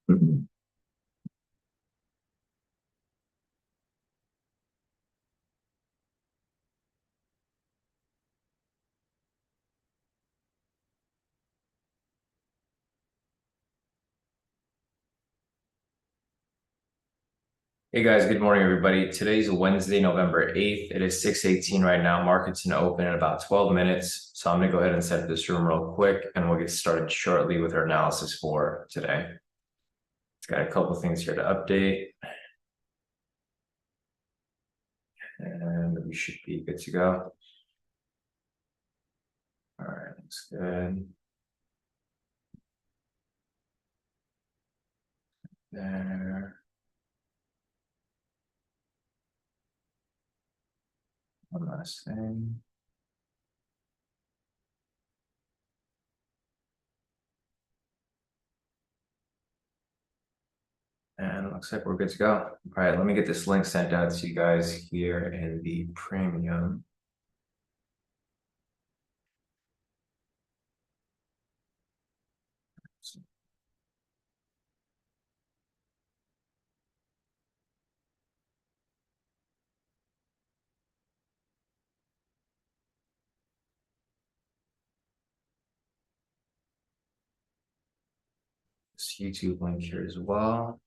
Hey guys, good morning, everybody. Today's Wednesday, November 8th. It is 6:18 right now. Market's gonna open in about 12 minutes. So I'm gonna go ahead and set this room real quick and we'll get started shortly with our analysis for today. It's got a couple things here to update. And we should be good to go. All right, looks good. There. One last thing. And it looks like we're good to go. All right, let me get this link sent out to you guys here in the premium. This YouTube link here as well.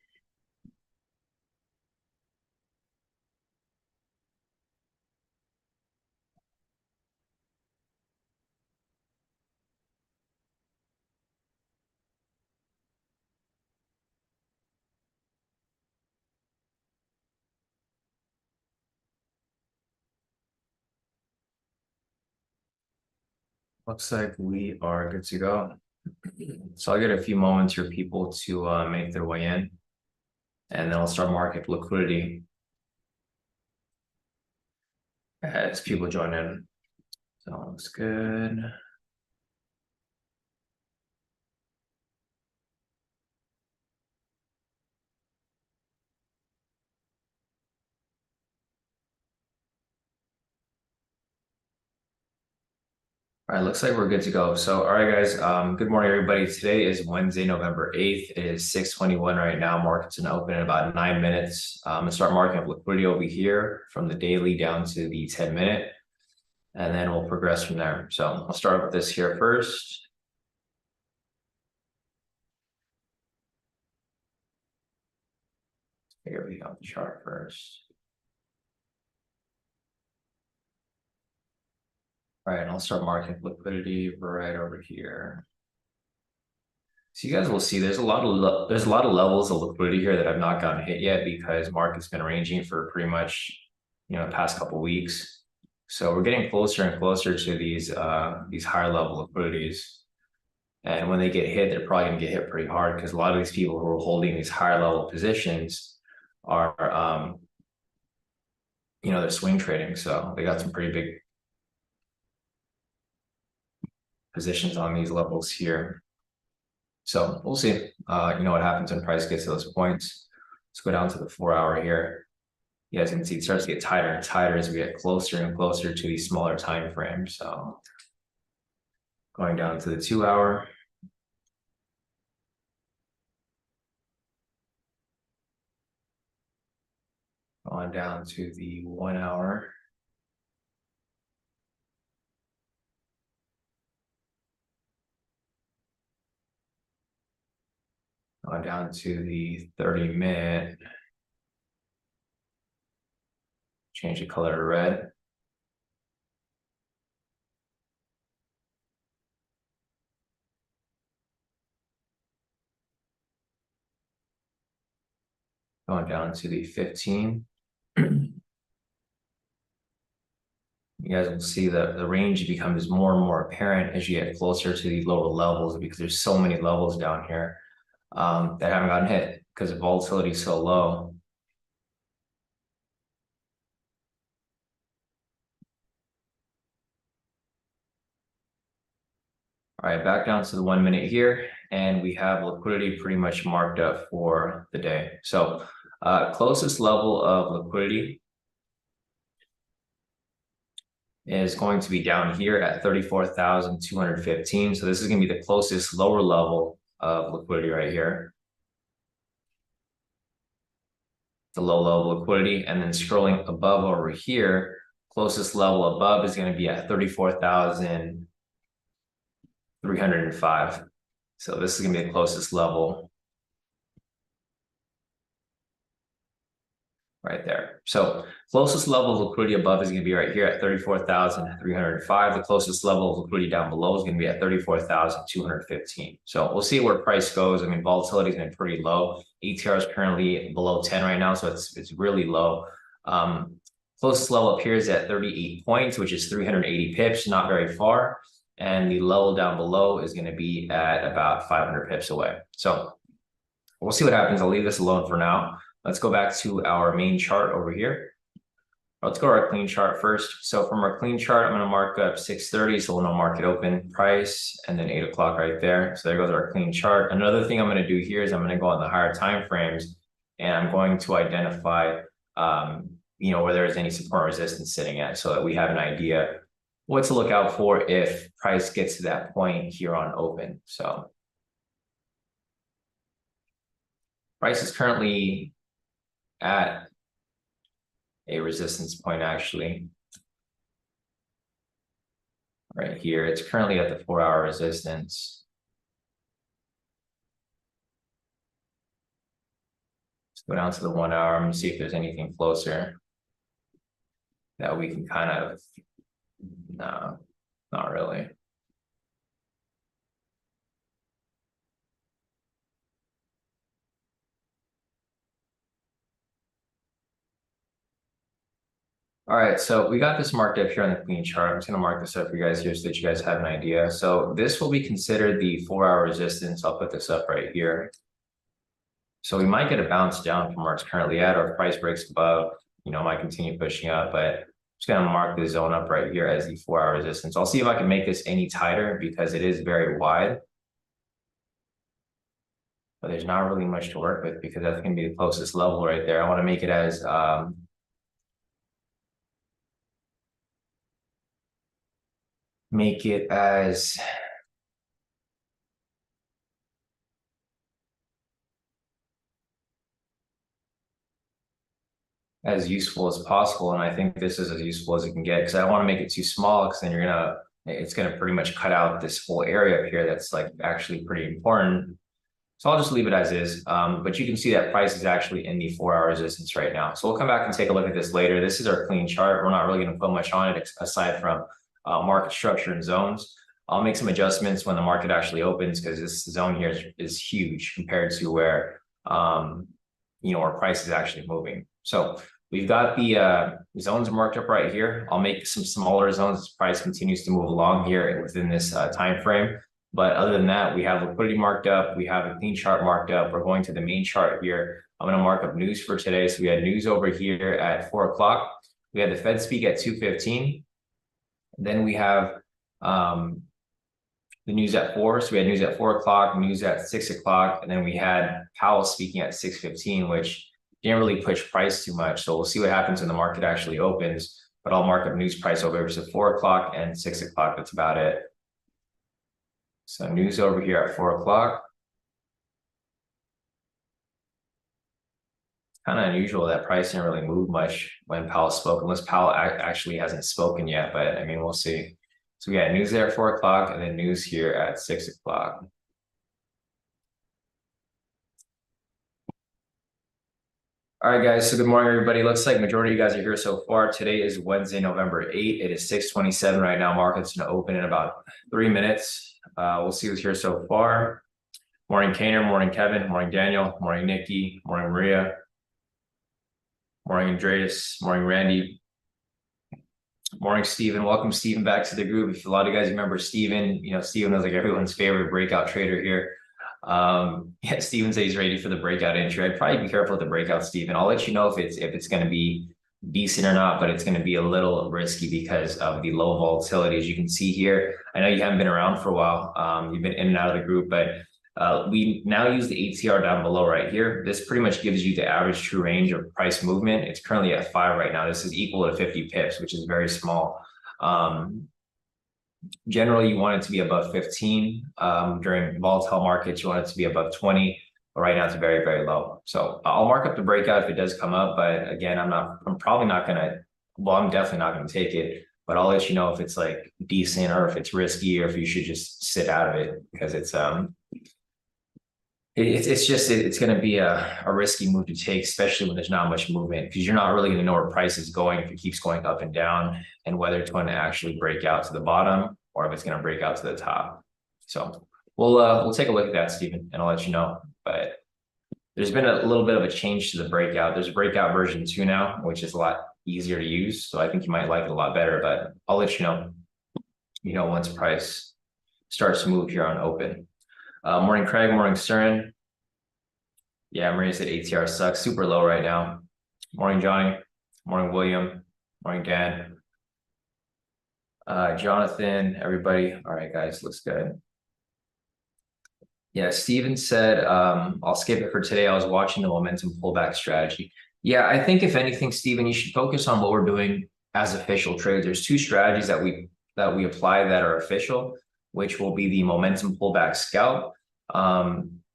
Looks like we are good to go. So I'll get a few moments for people to make their way in, and then I'll start market liquidity as people join in. So looks good. All right, looks like we're good to go. So, all right, guys, good morning, everybody. Today is Wednesday, November 8th. It is 6:21 right now. Market's gonna open in about 9 minutes. I'm gonna start marking up liquidity over here from the daily down to the 10-minute, and then we'll progress from there. So I'll start with this here first. Here we go, the chart first. All right, and I'll start marking liquidity right over here. So you guys will see there's a lot of levels of liquidity here that have not gotten hit yet because market's been ranging for pretty much the past couple weeks. So we're getting closer and closer to these higher level liquidities. And when they get hit, they're probably gonna get hit pretty hard because a lot of these people who are holding these higher level positions are they're swing trading. So they got some pretty big positions on these levels here. So we'll see, what happens when price gets to those points. Let's go down to the 4-hour here. You guys can see it starts to get tighter and tighter as we get closer and closer to these smaller time frames. So going down to the 2-hour. Going down to the 1-hour. Going down to the 30-minute. Change the color to red. Going down to the 15. You guys will see that the range becomes more and more apparent as you get closer to these lower levels because there's so many levels down here that haven't gotten hit because the volatility is so low. All right, back down to the 1 minute here, and we have liquidity pretty much marked up for the day. So closest level of liquidity is going to be down here at 34,215. So this is going to be the closest lower level of liquidity right here. the low level of liquidity. And then scrolling above over here, closest level above is going to be at 34,305. So this is going to be the closest level right there. So closest level of liquidity above is going to be right here at 34,305. The closest level of liquidity down below is going to be at 34,215. So we'll see where price goes. I mean, volatility has been pretty low. ATR is currently below 10 right now, so it's really low. Closest level up here is at 38 points, which is 380 pips, not very far. And the level down below is going to be at about 500 pips away. So we'll see what happens. I'll leave this alone for now. Let's go back to our main chart over here. Let's go to our clean chart first. So from our clean chart, I'm going to mark up 6:30. So we'll know market open price and then 8 o'clock right there. So there goes our clean chart. Another thing I'm going to do here is I'm going to go on the higher time frames and I'm going to identify, where there's any support resistance sitting at so that we have an idea what to look out for if price gets to that point here on open. So price is currently at a resistance point, actually right here. It's currently at the 4-hour resistance. Let's go down to the 1 hour and see if there's anything closer that we can kind of, no, not really. All right, so we got this marked up here on the clean chart. I'm just going to mark this up for you guys here so that you guys have an idea. So this will be considered the 4-hour resistance. I'll put this up right here. So we might get a bounce down from where it's currently at, or if price breaks above, might continue pushing up. But I'm just going to mark this zone up right here as the 4-hour resistance. I'll see if I can make this any tighter because it is very wide. But there's not really much to work with because that's going to be the closest level right there. I want to make it as as useful as possible. And I think this is as useful as it can get because I don't want to make it too small because then it's going to pretty much cut out this whole area up here that's like actually pretty important. So I'll just leave it as is. But you can see that price is actually in the 4-hour resistance right now. So we'll come back and take a look at this later. This is our clean chart. We're not really going to put much on it aside from market structure and zones. I'll make some adjustments when the market actually opens because this zone here is huge compared to where, where price is actually moving. So we've got the zones marked up right here. I'll make some smaller zones as price continues to move along here within this time frame. But other than that, we have liquidity marked up. We have a clean chart marked up. We're going to the main chart here. I'm going to mark up news for today. So we had news over here at 4 o'clock. We had the Fed speak at 2:15. Then we have the news at 4. So we had news at 4 o'clock, news at 6 o'clock. And then we had Powell speaking at 6:15, which didn't really push price too much. So we'll see what happens when the market actually opens. But I'll mark up news price over to 4 o'clock and 6 o'clock. That's about it. So news over here at 4 o'clock. Kind of unusual that price didn't really move much when Powell spoke, unless Powell actually hasn't spoken yet, but I mean, we'll see. So we got news there at 4 o'clock and then news here at 6 o'clock. All right, guys. So good morning, everybody. Looks like majority of you guys are here so far. Today is Wednesday, November 8th. It is 6:27 right now. Market's going to open in about 3 minutes. We'll see who's here so far. Morning, Kaner. Morning, Kevin. Morning, Daniel. Morning, Nikki. Morning, Maria. Morning, Andreas. Morning, Randy. Morning, Steven. Welcome, Steven, back to the group. If a lot of you guys remember Steven, Steven was like everyone's favorite breakout trader here. Yeah, Steven said he's ready for the breakout entry. I'd probably be careful with the breakout, Steven. I'll let you know if it's going to be decent or not, but it's going to be a little risky because of the low volatility. As you can see here, I know you haven't been around for a while. You've been in and out of the group, but we now use the ATR down below right here. This pretty much gives you the average true range of price movement. It's currently at 5 right now. This is equal to 50 pips, which is very small. Generally, you want it to be above 15. During volatile markets, you want it to be above 20. but right now it's very, very low. So I'll mark up the breakout if it does come up, but again, I'm probably not gonna, well, I'm definitely not gonna take it, but I'll let you know if it's like decent or if it's risky or if you should just sit out of it, because it's going to be a risky move to take, especially when there's not much movement, because you're not really going to know where price is going if it keeps going up and down, and whether it's going to actually break out to the bottom or if it's going to break out to the top. So we'll take a look at that, Stephen, and I'll let you know. But there's been a little bit of a change to the breakout. There's a breakout version 2 now, which is a lot easier to use. So I think you might like it a lot better, but I'll let you know, once price starts to move here on open. Morning, Craig. Morning, Stern. Yeah, Maria said ATR sucks. Super low right now. Morning, Johnny. Morning, William. Morning, Dan. Jonathan, everybody. All right, guys, looks good. Yeah, Steven said, I'll skip it for today. I was watching the momentum pullback strategy. Yeah, I think if anything, Steven, you should focus on what we're doing as official trades. There's 2 strategies that we apply that are official, which will be the momentum pullback scalp.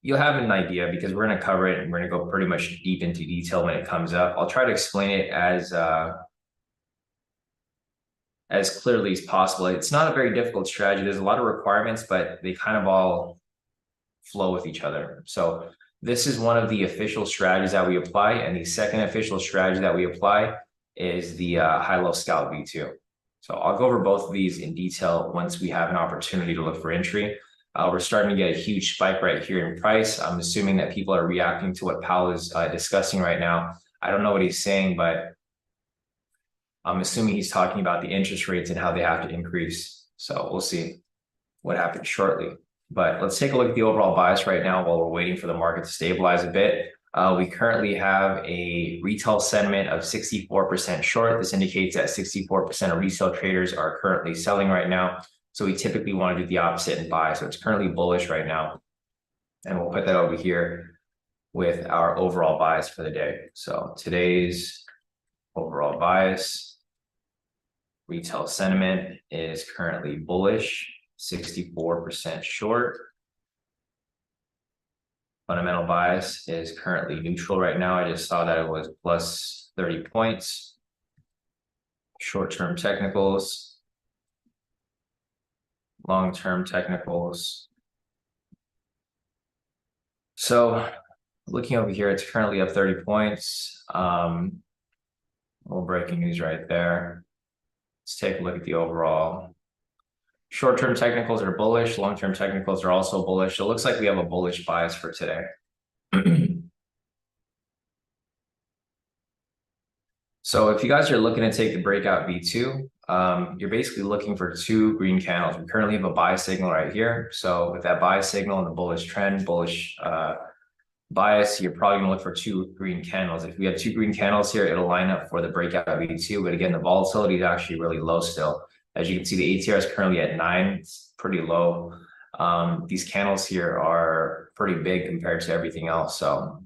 You'll have an idea because we're going to cover it and we're going to go pretty much deep into detail when it comes up. I'll try to explain it as clearly as possible. It's not a very difficult strategy. There's a lot of requirements, but they kind of all flow with each other. So this is one of the official strategies that we apply. And the second official strategy that we apply is the high-low scalp V2. So I'll go over both of these in detail once we have an opportunity to look for entry. We're starting to get a huge spike right here in price. I'm assuming that people are reacting to what Powell is discussing right now. I don't know what he's saying, but I'm assuming he's talking about the interest rates and how they have to increase. So we'll see what happens shortly. But let's take a look at the overall bias right now while we're waiting for the market to stabilize a bit. We currently have a retail sentiment of 64% short. This indicates that 64% of retail traders are currently selling right now. So we typically want to do the opposite and buy. So it's currently bullish right now. And we'll put that over here with our overall bias for the day. So today's overall bias, retail sentiment is currently bullish, 64% short. Fundamental bias is currently neutral right now. I just saw that it was plus 30 points. Short-term technicals. Long-term technicals. So looking over here, it's currently up 30 points. Little breaking news right there. Let's take a look at the overall. Short-term technicals are bullish. Long-term technicals are also bullish. So it looks like we have a bullish bias for today. So if you guys are looking to take the breakout V2, you're basically looking for 2 green candles. We currently have a buy signal right here. So with that buy signal and the bullish trend, bullish bias, you're probably gonna look for 2 green candles. If we have 2 green candles here, it'll line up for the breakout V2. But again, the volatility is actually really low still. As you can see, the ATR is currently at 9. It's pretty low. These candles here are pretty big compared to everything else. So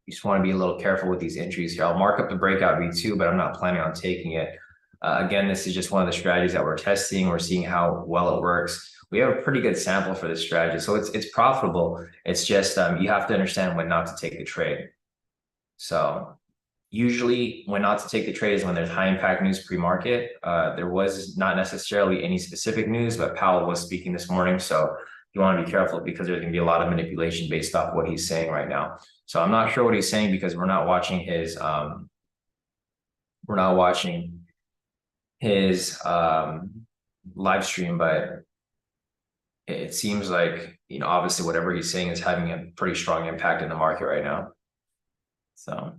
you just want to be a little careful with these entries here. I'll mark up the breakout V2, but I'm not planning on taking it. Again, this is just one of the strategies that we're testing. We're seeing how well it works. We have a pretty good sample for this strategy. So it's profitable. It's just you have to understand when not to take the trade. So usually when not to take the trade is when there's high impact news pre-market. There was not necessarily any specific news, but Powell was speaking this morning. So you want to be careful because there's going to be a lot of manipulation based off what he's saying right now. So I'm not sure what he's saying because we're not watching his live stream, but it seems like, obviously whatever he's saying is having a pretty strong impact in the market right now. So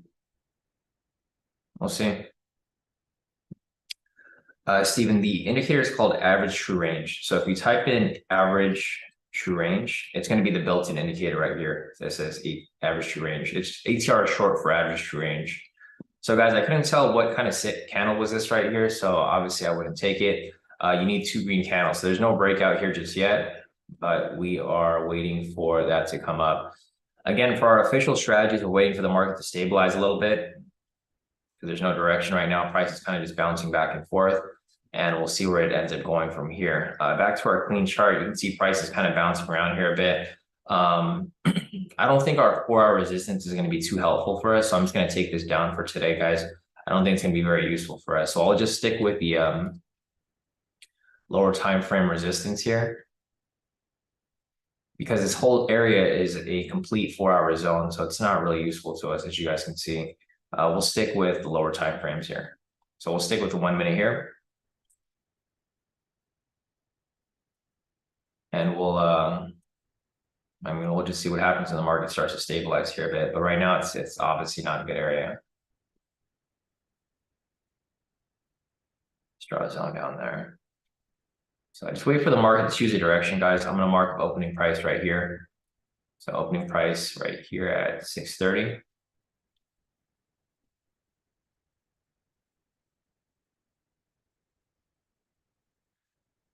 we'll see. Stephen, the indicator is called average true range. So if we type in average true range, it's going to be the built-in indicator right here that says average true range. It's ATR short for average true range. So guys, I couldn't tell what kind of candle was this right here. So obviously I wouldn't take it. You need 2 green candles. So there's no breakout here just yet, but we are waiting for that to come up. Again, for our official strategies, we're waiting for the market to stabilize a little bit because there's no direction right now. Price is kind of just bouncing back and forth, and we'll see where it ends up going from here. Back to our clean chart, you can see price is kind of bouncing around here a bit. I don't think our 4-hour resistance is going to be too helpful for us. So I'm just going to take this down for today, guys. I don't think it's going to be very useful for us. So I'll just stick with the lower time frame resistance here, because this whole area is a complete 4-hour zone. So it's not really useful to us, as you guys can see. We'll stick with the lower time frames here. So we'll stick with the 1 minute here. And we'll just see what happens when the market starts to stabilize here a bit. But right now, it's obviously not a good area. Let's draw a zone down there. So I just wait for the market to choose a direction, guys. I'm going to mark opening price right here. So opening price right here at 630.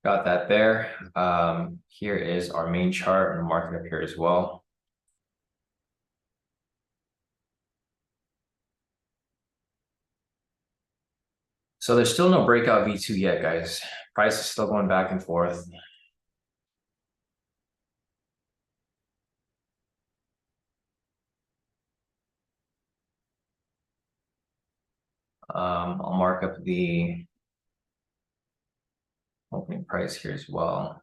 Got that there. Here is our main chart and the market up here as well. So there's still no breakout V2 yet, guys. Price is still going back and forth. I'll mark up the opening price here as well.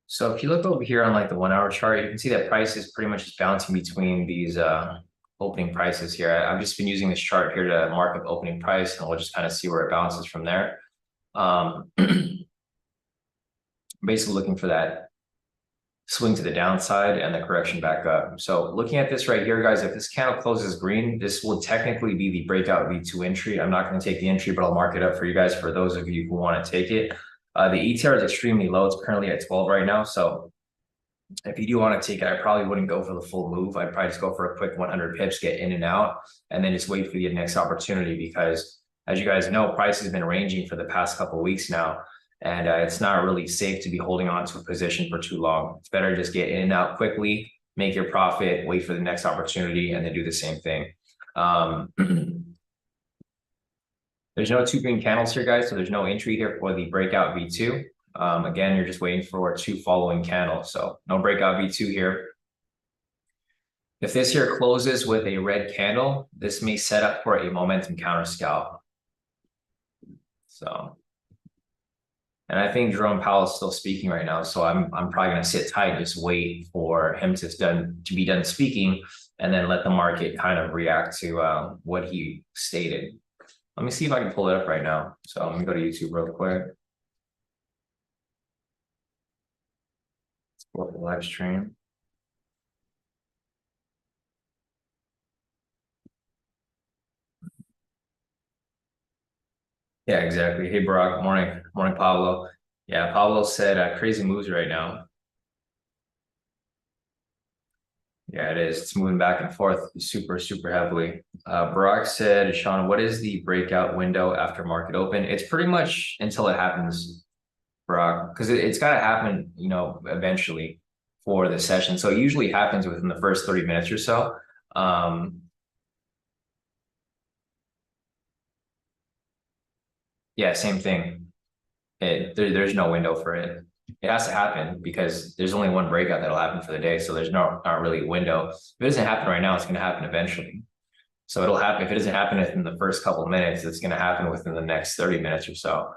So if you look over here on like the 1-hour chart, you can see that price is pretty much just bouncing between these opening prices here. I've just been using this chart here to mark up opening price, and we'll just kind of see where it bounces from there. Basically looking for that swing to the downside and the correction back up. So looking at this right here, guys, if this candle closes green, this will technically be the breakout V2 entry. I'm not going to take the entry, but I'll mark it up for you guys for those of you who want to take it. The ETR is extremely low. It's currently at 12 right now. So if you do want to take it, I probably wouldn't go for the full move. I'd probably just go for a quick 100 pips, get in and out, and then just wait for the next opportunity, because as you guys know, price has been ranging for the past couple of weeks now, and it's not really safe to be holding on to a position for too long. It's better to just get in and out quickly, make your profit, wait for the next opportunity, and then do the same thing. There's no 2 green candles here, guys, so there's no entry here for the breakout V2. Again, you're just waiting for 2 following candles, so no breakout V2 here. If this here closes with a red candle, this may set up for a momentum counter scalp. So, and I think Jerome Powell is still speaking right now, so I'm probably going to sit tight, just wait for him to be done speaking, and then let the market kind of react to what he stated. Let me see if I can pull it up right now. So let me go to YouTube real quick. Let's pull up the live stream. Yeah, exactly. Hey, Brock. Morning. Morning, Pablo. Yeah, Pablo said crazy moves right now. Yeah, it is. It's moving back and forth super, super heavily. Brock said, Sean, what is the breakout window after market open? It's pretty much until it happens, Brock, because it's got to happen, eventually for the session. So it usually happens within the first 30 minutes or so. Yeah, same thing. There's no window for it. It has to happen because there's only one breakout that'll happen for the day. So there's not really a window. If it doesn't happen right now, it's going to happen eventually. So it'll happen. If it doesn't happen within the first couple of minutes, it's going to happen within the next 30 minutes or so.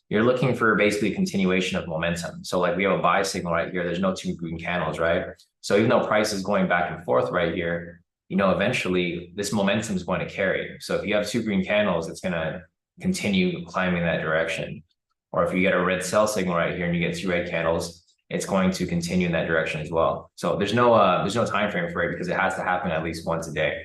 You're looking for basically a continuation of momentum. So like we have a buy signal right here. There's no 2 green candles, right? So even though price is going back and forth right here, eventually this momentum is going to carry. So if you have 2 green candles, it's going to continue climbing that direction. Or if you get a red sell signal right here and you get 2 red candles, it's going to continue in that direction as well. So there's no time frame for it because it has to happen at least once a day.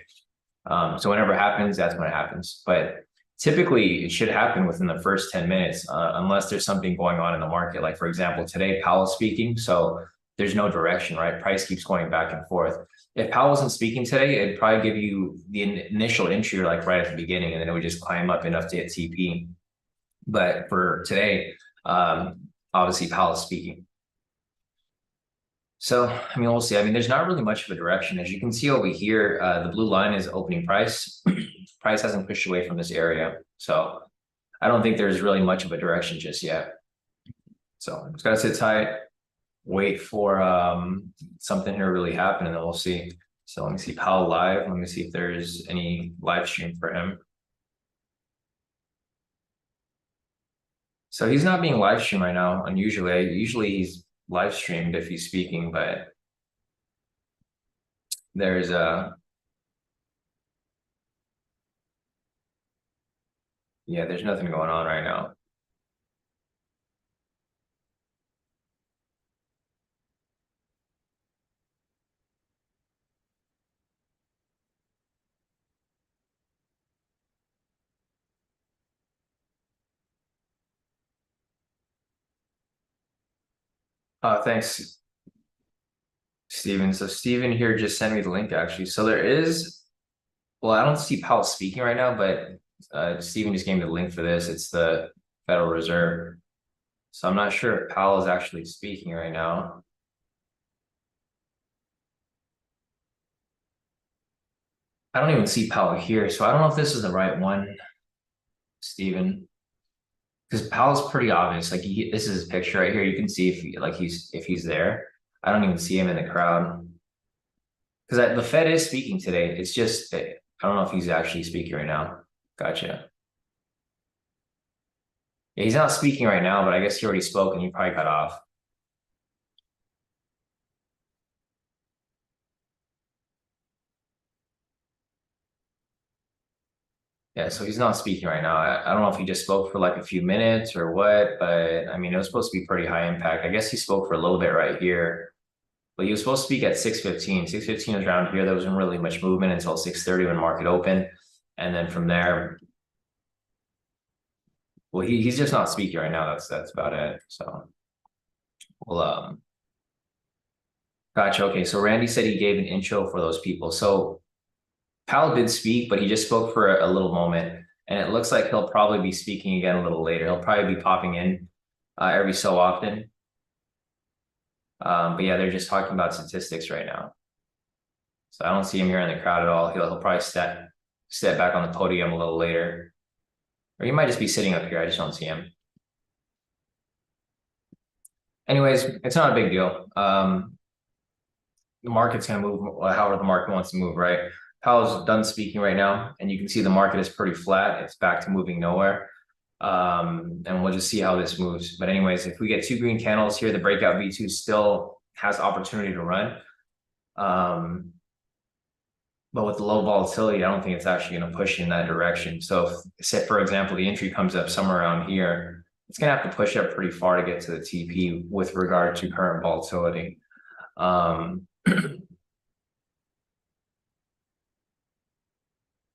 So whenever it happens, that's when it happens. But typically, it should happen within the first 10 minutes, unless there's something going on in the market. Like, for example, today, Powell's speaking, so there's no direction, right? Price keeps going back and forth. If Powell wasn't speaking today, it'd probably give you the initial entry, like right at the beginning, and then it would just climb up enough to hit TP. But for today, obviously Powell is speaking. So, I mean, we'll see. I mean, there's not really much of a direction. As you can see over here, the blue line is opening price. Price hasn't pushed away from this area. So I don't think there's really much of a direction just yet. So I'm just gotta sit tight, wait for something here to really happen, and then we'll see. So let me see Powell live. Let me see if there's any live stream for him. So he's not being live streamed right now. Usually he's live streamed if he's speaking, but there's yeah, there's nothing going on right now. Thanks, Steven. So Steven here just sent me the link actually. So there is, well, I don't see Powell speaking right now, but Steven just gave me the link for this. It's the Federal Reserve. So I'm not sure if Powell is actually speaking right now. I don't even see Powell here, so I don't know if this is the right one, Steven. Because Powell's pretty obvious. Like this is his picture right here. You can see if he's there. I don't even see him in the crowd. Because the Fed is speaking today. It's just I don't know if he's actually speaking right now. Gotcha. Yeah, he's not speaking right now, but I guess he already spoke and he probably cut off. Yeah, so he's not speaking right now. I don't know if he just spoke for like a few minutes or what, but I mean, it was supposed to be pretty high impact. I guess he spoke for a little bit right here, but he was supposed to speak at 6:15. 6:15 was around here. There wasn't really much movement until 6:30 when market opened. And then from there, well, he's just not speaking right now. That's about it. So, well, gotcha. Okay, so Randy said he gave an intro for those people. So Powell did speak, but he just spoke for a little moment, and it looks like he'll probably be speaking again a little later. He'll probably be popping in every so often. But yeah, they're just talking about statistics right now. So I don't see him here in the crowd at all. He'll probably step back on the podium a little later. Or he might just be sitting up here. I just don't see him. Anyways, it's not a big deal. The market's going to move however the market wants to move, right? Powell's done speaking right now, and you can see the market is pretty flat. It's back to moving nowhere. And we'll just see how this moves. But anyways, if we get two green candles here, the breakout V2 still has opportunity to run. But with the low volatility, I don't think it's actually going to push in that direction. So if, say, for example, the entry comes up somewhere around here, it's going to have to push up pretty far to get to the TP with regard to current volatility.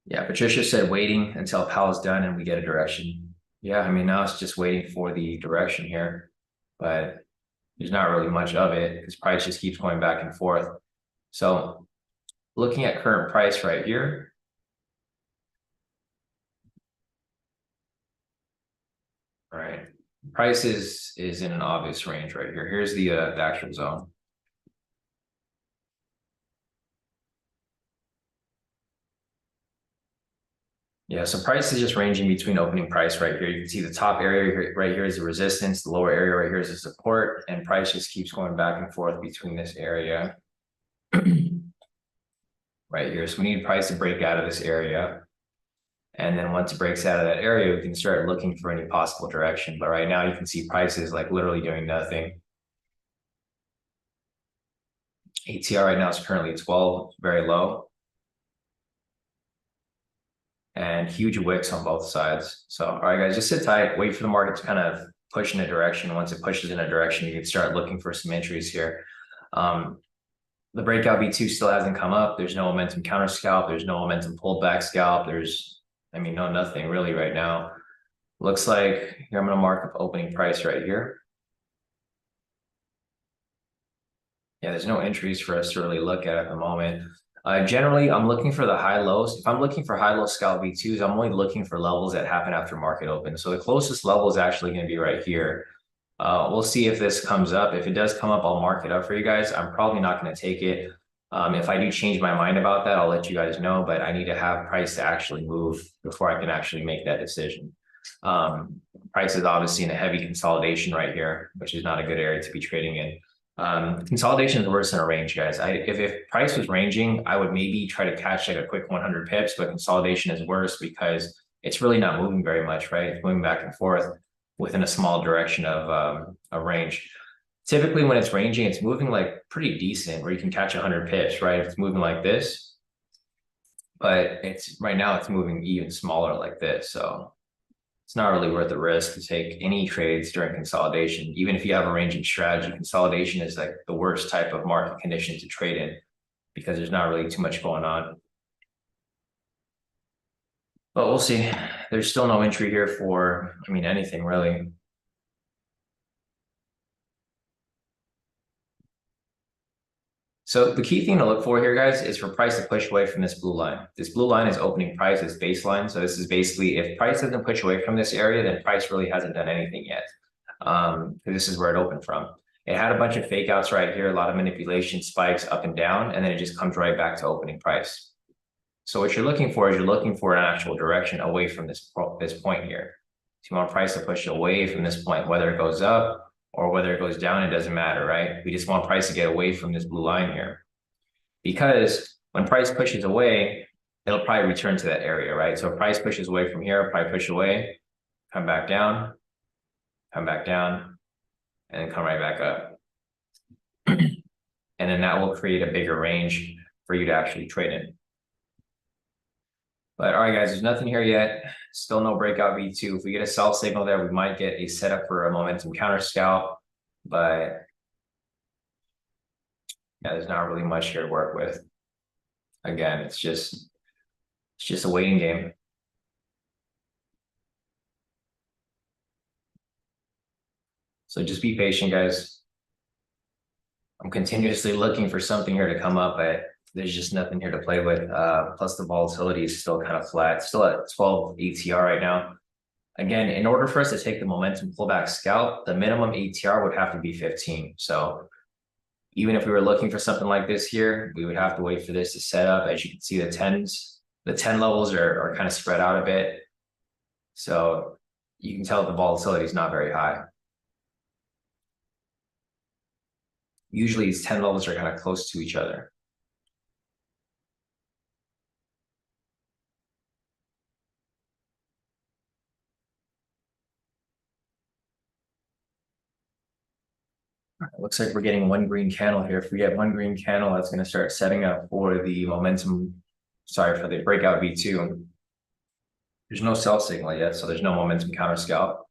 Yeah, Patricia said waiting until Powell's done and we get a direction. Yeah, I mean, now it's just waiting for the direction here, but there's not really much of it because price just keeps going back and forth. So looking at current price right here, right? Price is in an obvious range right here. Here's the actual zone. Yeah, so price is just ranging between opening price right here. You can see the top area right here is the resistance, the lower area right here is the support, and price just keeps going back and forth between this area right here. So we need price to break out of this area. And then once it breaks out of that area, we can start looking for any possible direction. But right now you can see prices like literally doing nothing. ATR right now is currently 12, very low. And huge wicks on both sides. So, all right, guys, just sit tight, wait for the market to kind of push in a direction. Once it pushes in a direction, you can start looking for some entries here. The breakout V2 still hasn't come up. There's no momentum counter scalp. There's no momentum pullback scalp. Nothing really right now. Looks like here I'm going to mark up opening price right here. Yeah, there's no entries for us to really look at the moment. Generally, I'm looking for the high lows. If I'm looking for high low scalp V2s, I'm only looking for levels that happen after market open. So the closest level is actually going to be right here. We'll see if this comes up. If it does come up, I'll mark it up for you guys. I'm probably not going to take it. If I do change my mind about that, I'll let you guys know, but I need to have price to actually move before I can actually make that decision. Price is obviously in a heavy consolidation right here, which is not a good area to be trading in. Consolidation is worse than a range, guys. If price was ranging, I would maybe try to catch like a quick 100 pips, but consolidation is worse because it's really not moving very much, right? It's moving back and forth within a small direction of a range. Typically when it's ranging, it's moving like pretty decent where you can catch 100 pips, right? If it's moving like this, but it's right now it's moving even smaller like this. So it's not really worth the risk to take any trades during consolidation. Even if you have a ranging strategy, consolidation is like the worst type of market condition to trade in because there's not really too much going on. But we'll see. There's still no entry here for, I mean, anything really. So the key thing to look for here, guys, is for price to push away from this blue line. This blue line is opening price as baseline. So this is basically, if price doesn't push away from this area, then price really hasn't done anything yet. This is where it opened from. It had a bunch of fake outs right here, a lot of manipulation, spikes up and down, and then it just comes right back to opening price. So what you're looking for is you're looking for an actual direction away from this point here. So you want price to push away from this point, whether it goes up or whether it goes down, it doesn't matter, right? We just want price to get away from this blue line here. Because when price pushes away, it'll probably return to that area, right? So if price pushes away from here, probably push away, come back down, and then come right back up. And then that will create a bigger range for you to actually trade in. But all right, guys, there's nothing here yet. Still no breakout V2. If we get a sell signal there, we might get a setup for a momentum counter scalp. But yeah, there's not really much here to work with. Again, it's just a waiting game. So just be patient, guys. I'm continuously looking for something here to come up, but there's just nothing here to play with. Plus the volatility is still kind of flat, still at 12 ATR right now. Again, in order for us to take the momentum pullback scalp, the minimum ATR would have to be 15. So even if we were looking for something like this here, we would have to wait for this to set up. As you can see, the 10 levels are kind of spread out a bit. So you can tell the volatility is not very high. Usually these 10 levels are kind of close to each other. It looks like we're getting one green candle here. If we get one green candle, that's going to start setting up for the momentum, for the breakout V2. There's no sell signal yet, so there's no momentum counter scalp.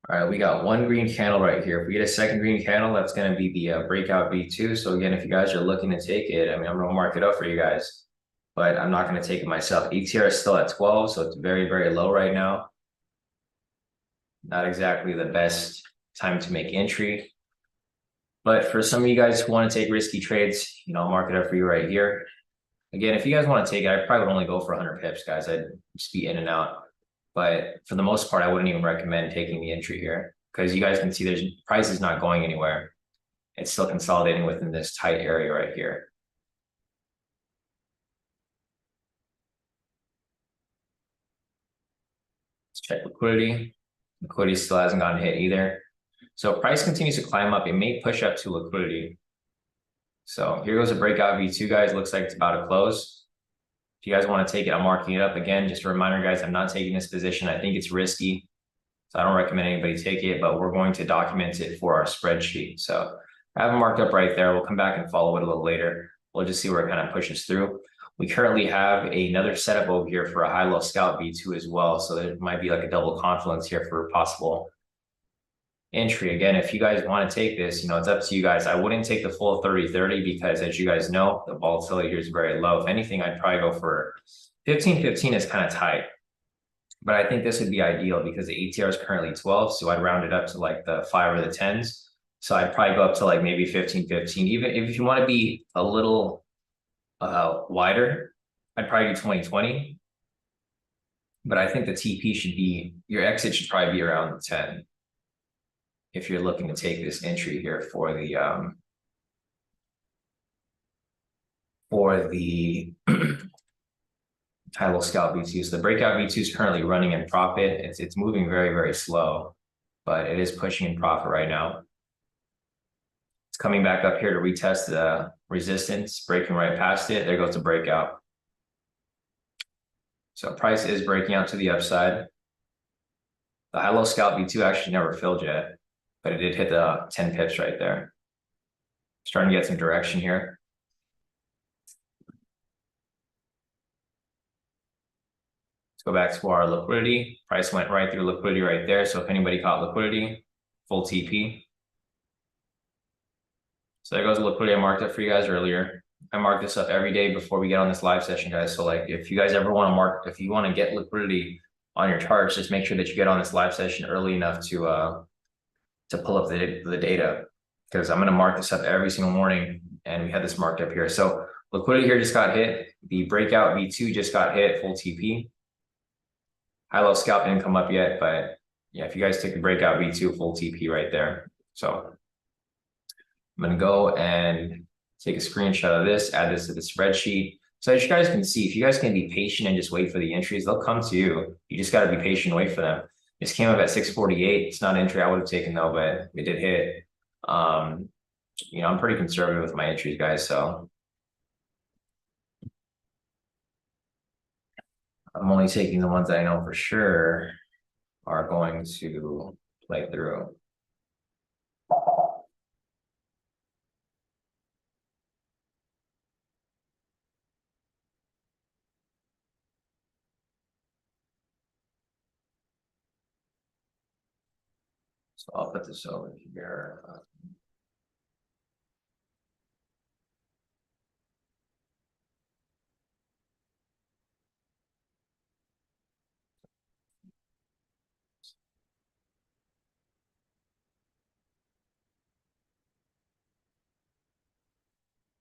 All right, we got one green candle right here. If we get a second green candle, that's going to be the breakout V2. So again, if you guys are looking to take it, I mean, I'm going to mark it up for you guys, but I'm not going to take it myself. ATR is still at 12, so it's very, very low right now. Not exactly the best time to make entry. But for some of you guys who want to take risky trades, I'll mark it up for you right here. Again, if you guys want to take it, I probably would only go for 100 pips, guys. I'd just be in and out. But for the most part, I wouldn't even recommend taking the entry here because you guys can see there's price is not going anywhere. It's still consolidating within this tight area right here. Let's check liquidity. Liquidity still hasn't gotten hit either. So price continues to climb up. It may push up to liquidity. So here goes a breakout V2, guys. Looks like it's about to close. If you guys want to take it, I'm marking it up again. Just a reminder, guys, I'm not taking this position. I think it's risky. So I don't recommend anybody take it, but we're going to document it for our spreadsheet. So I have it marked up right there. We'll come back and follow it a little later. We'll just see where it kind of pushes through. We currently have another setup over here for a high-low scalp V2 as well. So there might be like a double confluence here for possible entry. Again, if you guys want to take this, it's up to you guys. I wouldn't take the full 30-30 because as you guys know, the volatility here is very low. If anything, I'd probably go for 15-15 is kind of tight. but I think this would be ideal because the ATR is currently 12. So I'd round it up to like the 5 or the 10s. So I'd probably go up to like maybe 15, 15. Even if you want to be a little wider, I'd probably do 20, 20. But I think the TP should be, your exit should probably be around 10. If you're looking to take this entry here for the high-low scalp V2. So the breakout V2 is currently running in profit. It's moving very, very slow, but it is pushing in profit right now. It's coming back up here to retest the resistance, breaking right past it. There goes the breakout. So price is breaking out to the upside. The high-low scalp V2 actually never filled yet, but it did hit the 10 pips right there. Starting to get some direction here. Let's go back to our liquidity. Price went right through liquidity right there. So if anybody caught liquidity, full TP. So there goes the liquidity I marked up for you guys earlier. I mark this up every day before we get on this live session, guys. So like if you guys ever want to if you want to get liquidity on your charts, just make sure that you get on this live session early enough to pull up the data, because I'm going to mark this up every single morning, and we had this marked up here. So liquidity here just got hit. The breakout V2 just got hit, full TP. High-low scalp didn't come up yet, but yeah, if you guys take the breakout V2, full TP right there. So I'm going to go and take a screenshot of this, add this to the spreadsheet. So as you guys can see, if you guys can be patient and just wait for the entries, they'll come to you. You just got to be patient and wait for them. This came up at 648. It's not an entry I would have taken though, but it did hit. You know, I'm pretty conservative with my entries, guys. So I'm only taking the ones that I know for sure are going to play through. So I'll put this over here.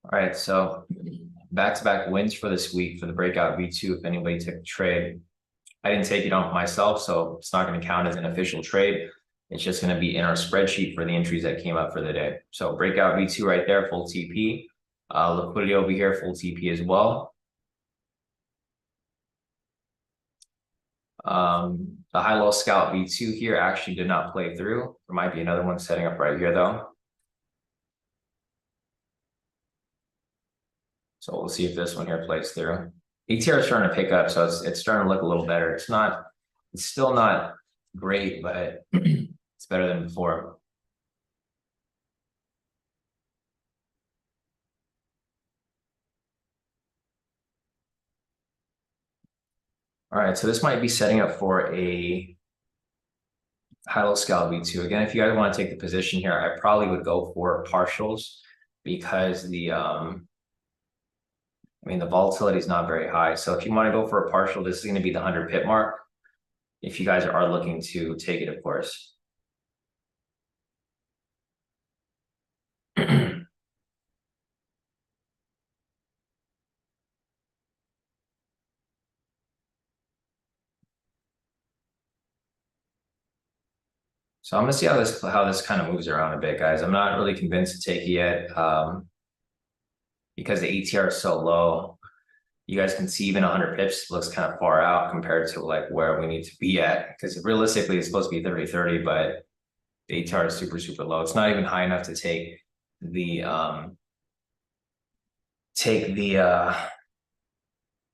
All right, so back-to-back wins for this week for the breakout V2. If anybody took a trade, I didn't take it on myself, so it's not going to count as an official trade. It's just going to be in our spreadsheet for the entries that came up for the day. So breakout V2 right there, full TP. Liquidity over here, full TP as well. The high-low scalp V2 here actually did not play through. There might be another one setting up right here though. So we'll see if this one here plays through. ATR is starting to pick up, so it's starting to look a little better. It's still not great, but it's better than before. All right, so this might be setting up for a high-low scalp V2. Again, if you guys want to take the position here, I probably would go for partials because the the volatility is not very high. So if you want to go for a partial, this is going to be the 100 pip mark. If you guys are looking to take it, of course. So I'm gonna see how this kind of moves around a bit, guys. I'm not really convinced to take it yet because the ATR is so low. You guys can see even 100 pips looks kind of far out compared to like where we need to be at, because realistically it's supposed to be 30-30, but the ATR is super, super low. It's not even high enough to take the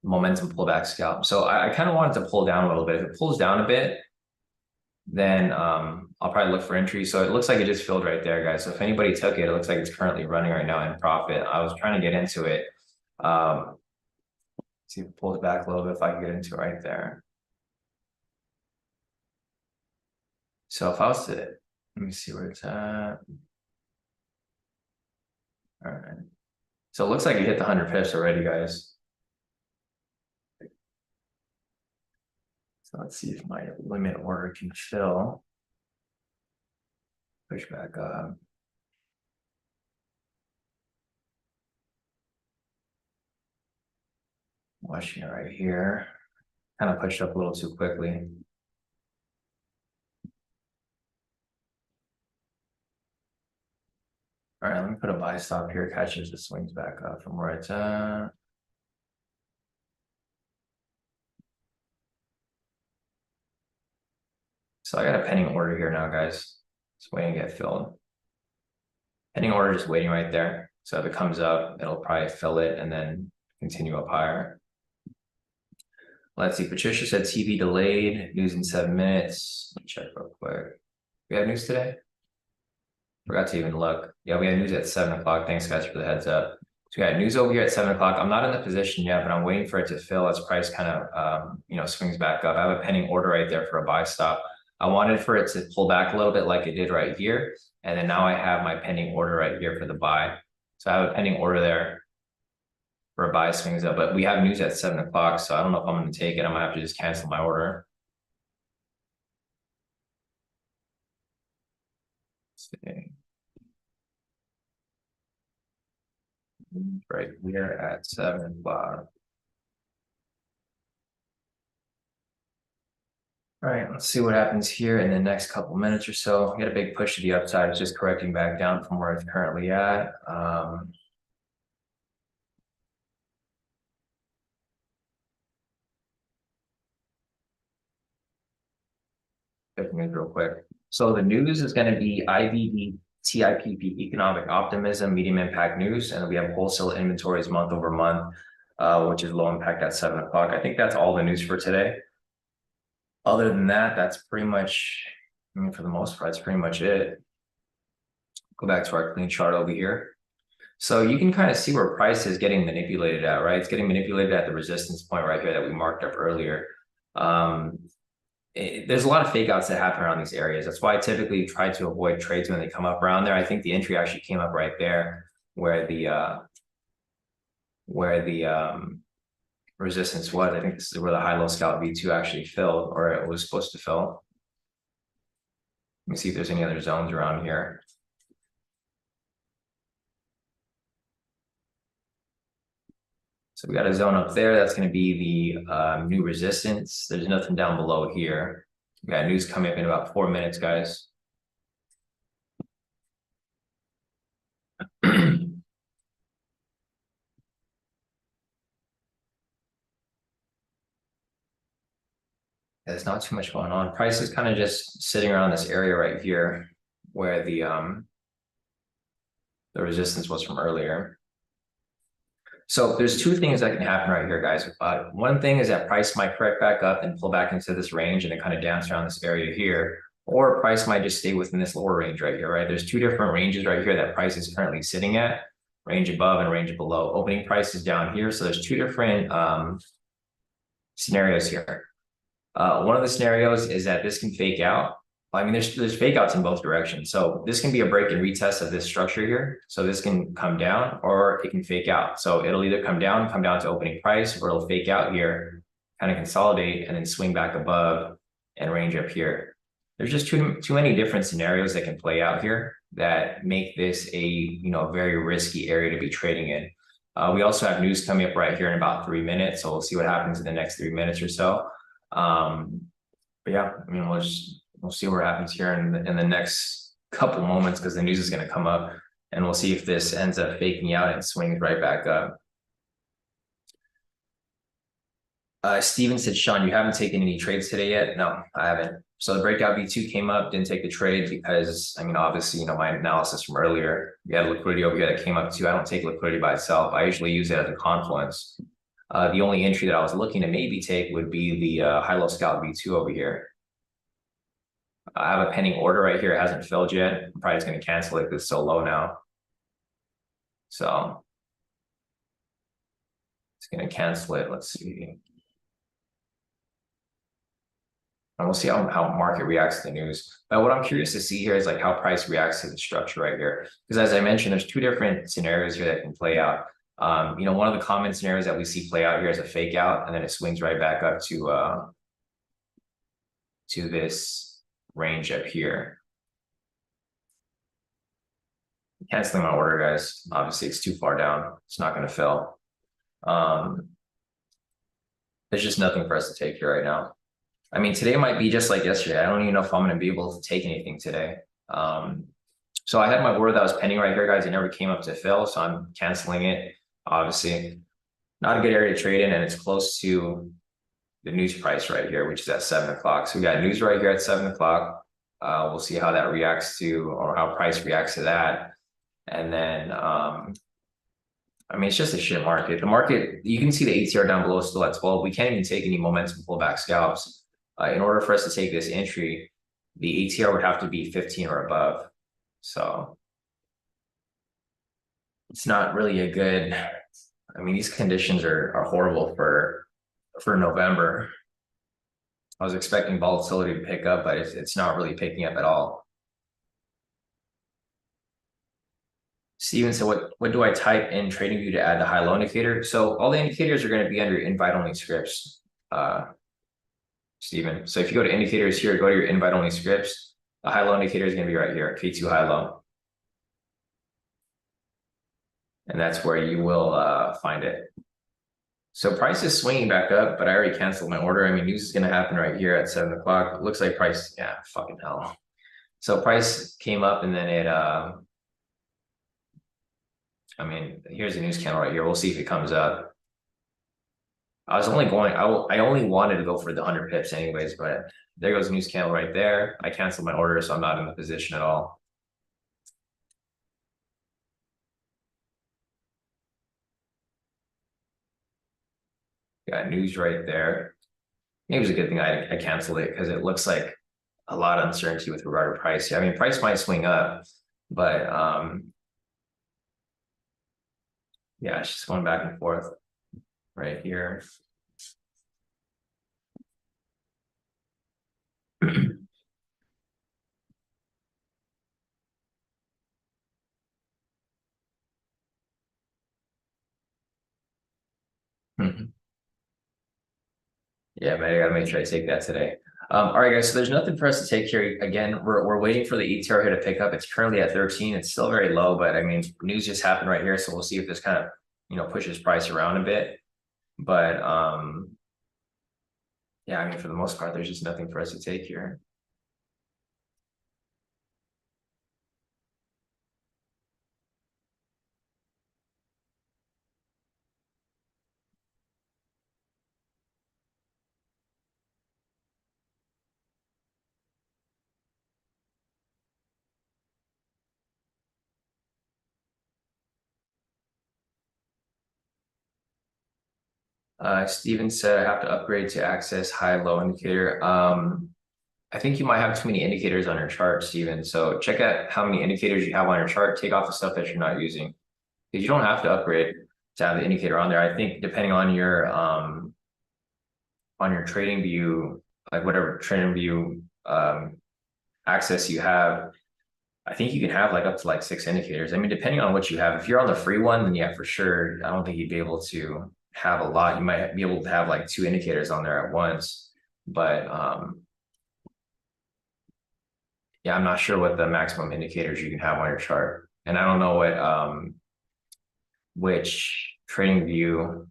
momentum pullback scalp. So I kind of wanted to pull down a little bit. If it pulls down a bit, then I'll probably look for entry. So it looks like it just filled right there, guys. So if anybody took it, it looks like it's currently running right now in profit. I was trying to get into it. See if it pulls back a little bit, if I can get into it right there. So if I was to, let me see where it's at. All right. So it looks like it hit the 100 pips already, guys. So let's see if my limit order can fill. Push back up. Watching it right here. Kind of pushed up a little too quickly. All right, let me put a buy stop here, catches the swings back up from where it's at. So I got a pending order here now, guys. It's waiting to get filled. Pending order just waiting right there. So if it comes up, it'll probably fill it and then continue up higher. Let's see. Patricia said TV delayed. News in 7 minutes. Let me check real quick. We have news today? Forgot to even look. Yeah, we had news at 7 o'clock. Thanks, guys, for the heads up. So we got news over here at 7 o'clock. I'm not in the position yet, but I'm waiting for it to fill as price kind of swings back up. I have a pending order right there for a buy stop. I wanted for it to pull back a little bit like it did right here. And then now I have my pending order right here for the buy. So I have a pending order there for a buy swings up, but we have news at 7 o'clock. So I don't know if I'm going to take it. I might have to just cancel my order. Let's see. Right here at 7 o'clock. All right, let's see what happens here in the next couple minutes or so. Get a big push to the upside. It's just correcting back down from where it's currently at. 50 minutes real quick. So the news is going to be IVD, TIPP, economic optimism, medium impact news, and we have wholesale inventories month over month, which is low impact at 7 o'clock. I think that's all the news for today. Other than that, that's pretty much, I mean, for the most part, that's pretty much it. Go back to our clean chart over here. So you can kind of see where price is getting manipulated at, right? It's getting manipulated at the resistance point right here that we marked up earlier. There's a lot of fake outs that happen around these areas. That's why I typically try to avoid trades when they come up around there. I think the entry actually came up right there where the resistance was. I think this is where the high-low scalp V2 actually filled, or it was supposed to fill. Let me see if there's any other zones around here. So we got a zone up there. That's going to be the new resistance. There's nothing down below here. We got news coming up in about 4 minutes, guys. There's not too much going on. Price is kind of just sitting around this area right here where the resistance was from earlier. So there's two things that can happen right here, guys. One thing is that price might correct back up and pull back into this range and then kind of dance around this area here, or price might just stay within this lower range right here, right? There's two different ranges right here that price is currently sitting at, range above and range below. Opening price is down here. So there's two different scenarios here. One of the scenarios is that this can fake out. I mean, there's fake outs in both directions. So this can be a break and retest of this structure here. So this can come down or it can fake out. So it'll either come down to opening price, or it'll fake out here, kind of consolidate and then swing back above and range up here. There's just too many different scenarios that can play out here that make this a very risky area to be trading in. We also have news coming up right here in about 3 minutes. So we'll see what happens in the next 3 minutes or so. But yeah, I mean, we'll see what happens here in the next couple moments, because the news is going to come up, and we'll see if this ends up faking out and swings right back up. Steven said, Sean, you haven't taken any trades today yet? No, I haven't. So the breakout V2 came up, didn't take the trade because, I mean, obviously, my analysis from earlier, we had liquidity over here that came up too. I don't take liquidity by itself. I usually use it as a confluence. The only entry that I was looking to maybe take would be the high-low scalp V2 over here. I have a pending order right here. It hasn't filled yet. I'm probably just going to cancel it because it's so low now. So it's going to cancel it. Let's see. And we'll see how market reacts to the news. But what I'm curious to see here is how price reacts to the structure right here. Because as I mentioned, there's two different scenarios here that can play out. One of the common scenarios that we see play out here is a fake out, and then it swings right back up to to this range up here. Canceling my order, guys. Obviously, it's too far down. It's not going to fill. There's just nothing for us to take here right now. I mean, today might be just like yesterday. I don't even know if I'm going to be able to take anything today. So I had my order that was pending right here, guys. It never came up to fill, so I'm canceling it. Obviously, not a good area to trade in, and it's close to the news price right here, which is at 7 o'clock. So we got news right here at 7 o'clock. We'll see how that reacts to, or how price reacts to that. And then, I mean, it's just a shit market. The market, you can see the ATR down below still at 12. We can't even take any momentum pullback scalps. In order for us to take this entry, the ATR would have to be 15 or above. So it's not really a good, I mean, these conditions are horrible for November. I was expecting volatility to pick up, but it's not really picking up at all. Steven, so what do I type in TradingView to add the high-low indicator? So all the indicators are going to be under invite-only scripts, Steven. So if you go to indicators here, go to your invite-only scripts. The high-low indicator is going to be right here, K2 high-low. And that's where you will find it. So price is swinging back up, but I already canceled my order. I mean, news is going to happen right here at 7 o'clock. It looks like price, yeah, fucking hell. So price came up and then it, I mean, here's the news candle right here. We'll see if it comes up. I was only going, I only wanted to go for the 100 pips anyways, but there goes the news candle right there. I canceled my order, so I'm not in the position at all. Got news right there. It was a good thing I canceled it because it looks like a lot of uncertainty with regard to price. I mean, price might swing up, but yeah, it's just going back and forth right here. Yeah, man, I gotta make sure I take that today. All right, guys, so there's nothing for us to take here. Again, we're waiting for the ETR here to pick up. It's currently at 13. It's still very low, but I mean, news just happened right here, so we'll see if this kind of, you know, pushes price around a bit. But yeah, I mean, for the most part, there's just nothing for us to take here. Steven said I have to upgrade to access high-low indicator. I think you might have too many indicators on your chart, Steven. So check out how many indicators you have on your chart. Take off the stuff that you're not using. Because you don't have to upgrade to have the indicator on there. I think depending on your trading view, like whatever trading view access you have, I think you can have like up to like 6 indicators. I mean, depending on what you have. If you're on the free one, then yeah, for sure. I don't think you'd be able to have a lot. You might be able to have like 2 indicators on there at once, but yeah, I'm not sure what the maximum indicators you can have on your chart, and I don't know what which trading view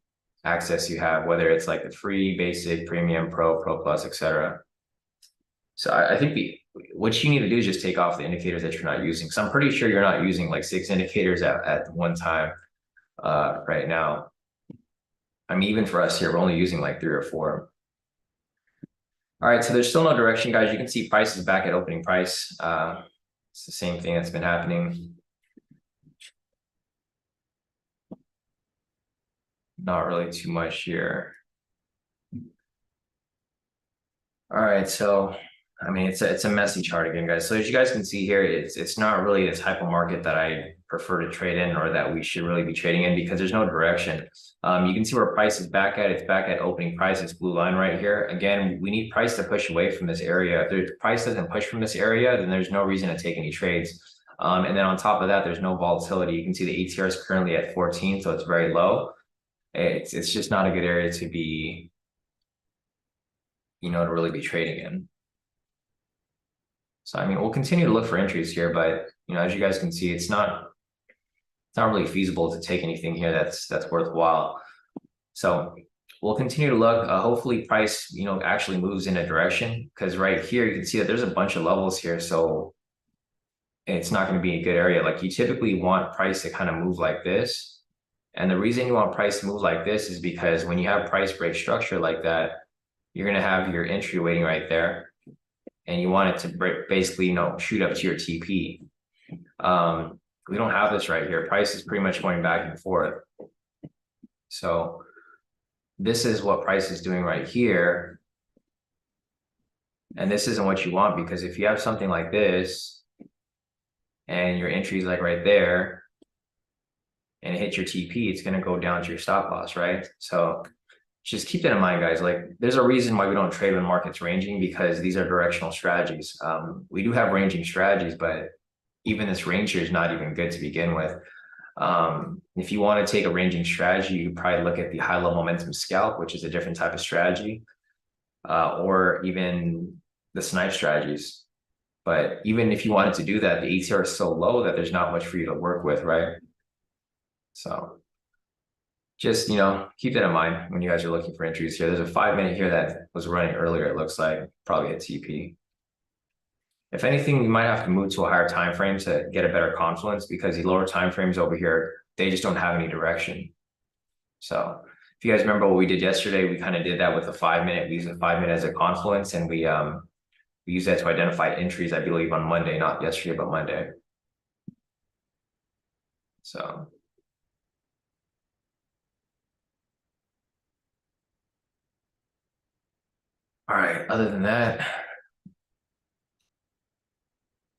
access you have, whether it's like the free, basic, premium, pro plus, etc. So I think what you need to do is just take off the indicators that you're not using. So I'm pretty sure you're not using like 6 indicators at one time right now. I mean, even for us here, we're only using like 3 or 4. All right, so there's still no direction, guys. You can see price is back at opening price. It's the same thing that's been happening. Not really too much here. All right, so I mean, it's a messy chart again, guys. So as you guys can see here, it's not really the type of market that I prefer to trade in, or that we should really be trading in, because there's no direction. You can see where price is back at. It's back at opening price. It's blue line right here. Again, we need price to push away from this area. If the price doesn't push from this area, then there's no reason to take any trades. And then on top of that, there's no volatility. You can see the ATR is currently at 14, so it's very low. It's just not a good area to be, you know, to really be trading in. So I mean, we'll continue to look for entries here, but as you guys can see, it's not really feasible to take anything here that's worthwhile. So we'll continue to look. Hopefully price, actually moves in a direction, because right here you can see that there's a bunch of levels here. So it's not going to be a good area. Like, you typically want price to kind of move like this. And the reason you want price to move like this is because when you have price break structure like that, you're going to have your entry waiting right there. And you want it to basically, shoot up to your TP. We don't have this right here. Price is pretty much going back and forth. So this is what price is doing right here. And this isn't what you want, because if you have something like this and your entry is like right there and it hits your TP, it's going to go down to your stop loss, right? So just keep that in mind, guys. Like, there's a reason why we don't trade when market's ranging, because these are directional strategies. We do have ranging strategies, but even this range here is not even good to begin with. If you want to take a ranging strategy, you probably look at the high level momentum scalp, which is a different type of strategy, or even the snipe strategies. But even if you wanted to do that, the ATR is so low that there's not much for you to work with, right? So just, keep that in mind when you guys are looking for entries here. There's a 5-minute here that was running earlier, it looks like, probably a TP. If anything, we might have to move to a higher time frame to get a better confluence, because the lower time frames over here, they just don't have any direction. So if you guys remember what we did yesterday, we kind of did that with the 5-minute. We used the 5-minute as a confluence, and we used that to identify entries, I believe, on Monday, not yesterday, but Monday. So all right, other than that,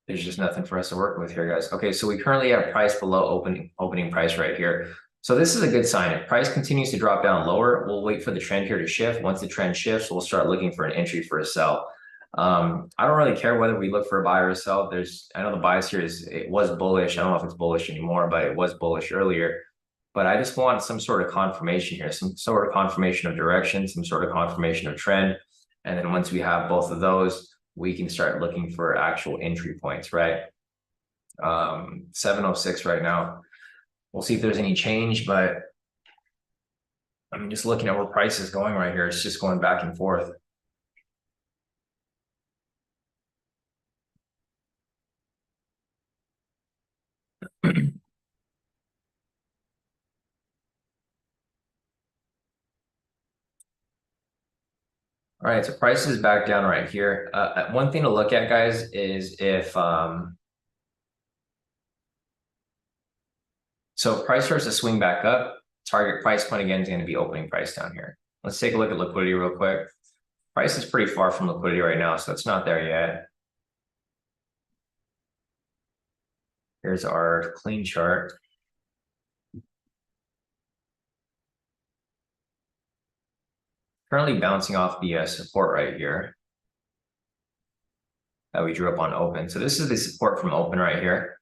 there's just nothing for us to work with here, guys. Okay, so we currently have price below opening price right here. So this is a good sign. If price continues to drop down lower, we'll wait for the trend here to shift. Once the trend shifts, we'll start looking for an entry for a sell. I don't really care whether we look for a buy or a sell. I know the bias here it was bullish. I don't know if it's bullish anymore, but it was bullish earlier. But I just want some sort of confirmation here, some sort of confirmation of direction, some sort of confirmation of trend. And then once we have both of those, we can start looking for actual entry points, right? 706 right now. We'll see if there's any change, but I'm just looking at where price is going right here. It's just going back and forth. All right, so price is back down right here. One thing to look at, guys, is if so price starts to swing back up, target price point again is going to be opening price down here. Let's take a look at liquidity real quick. Price is pretty far from liquidity right now, so it's not there yet. Here's our clean chart. Currently bouncing off the support right here that we drew up on open. So this is the support from open right here.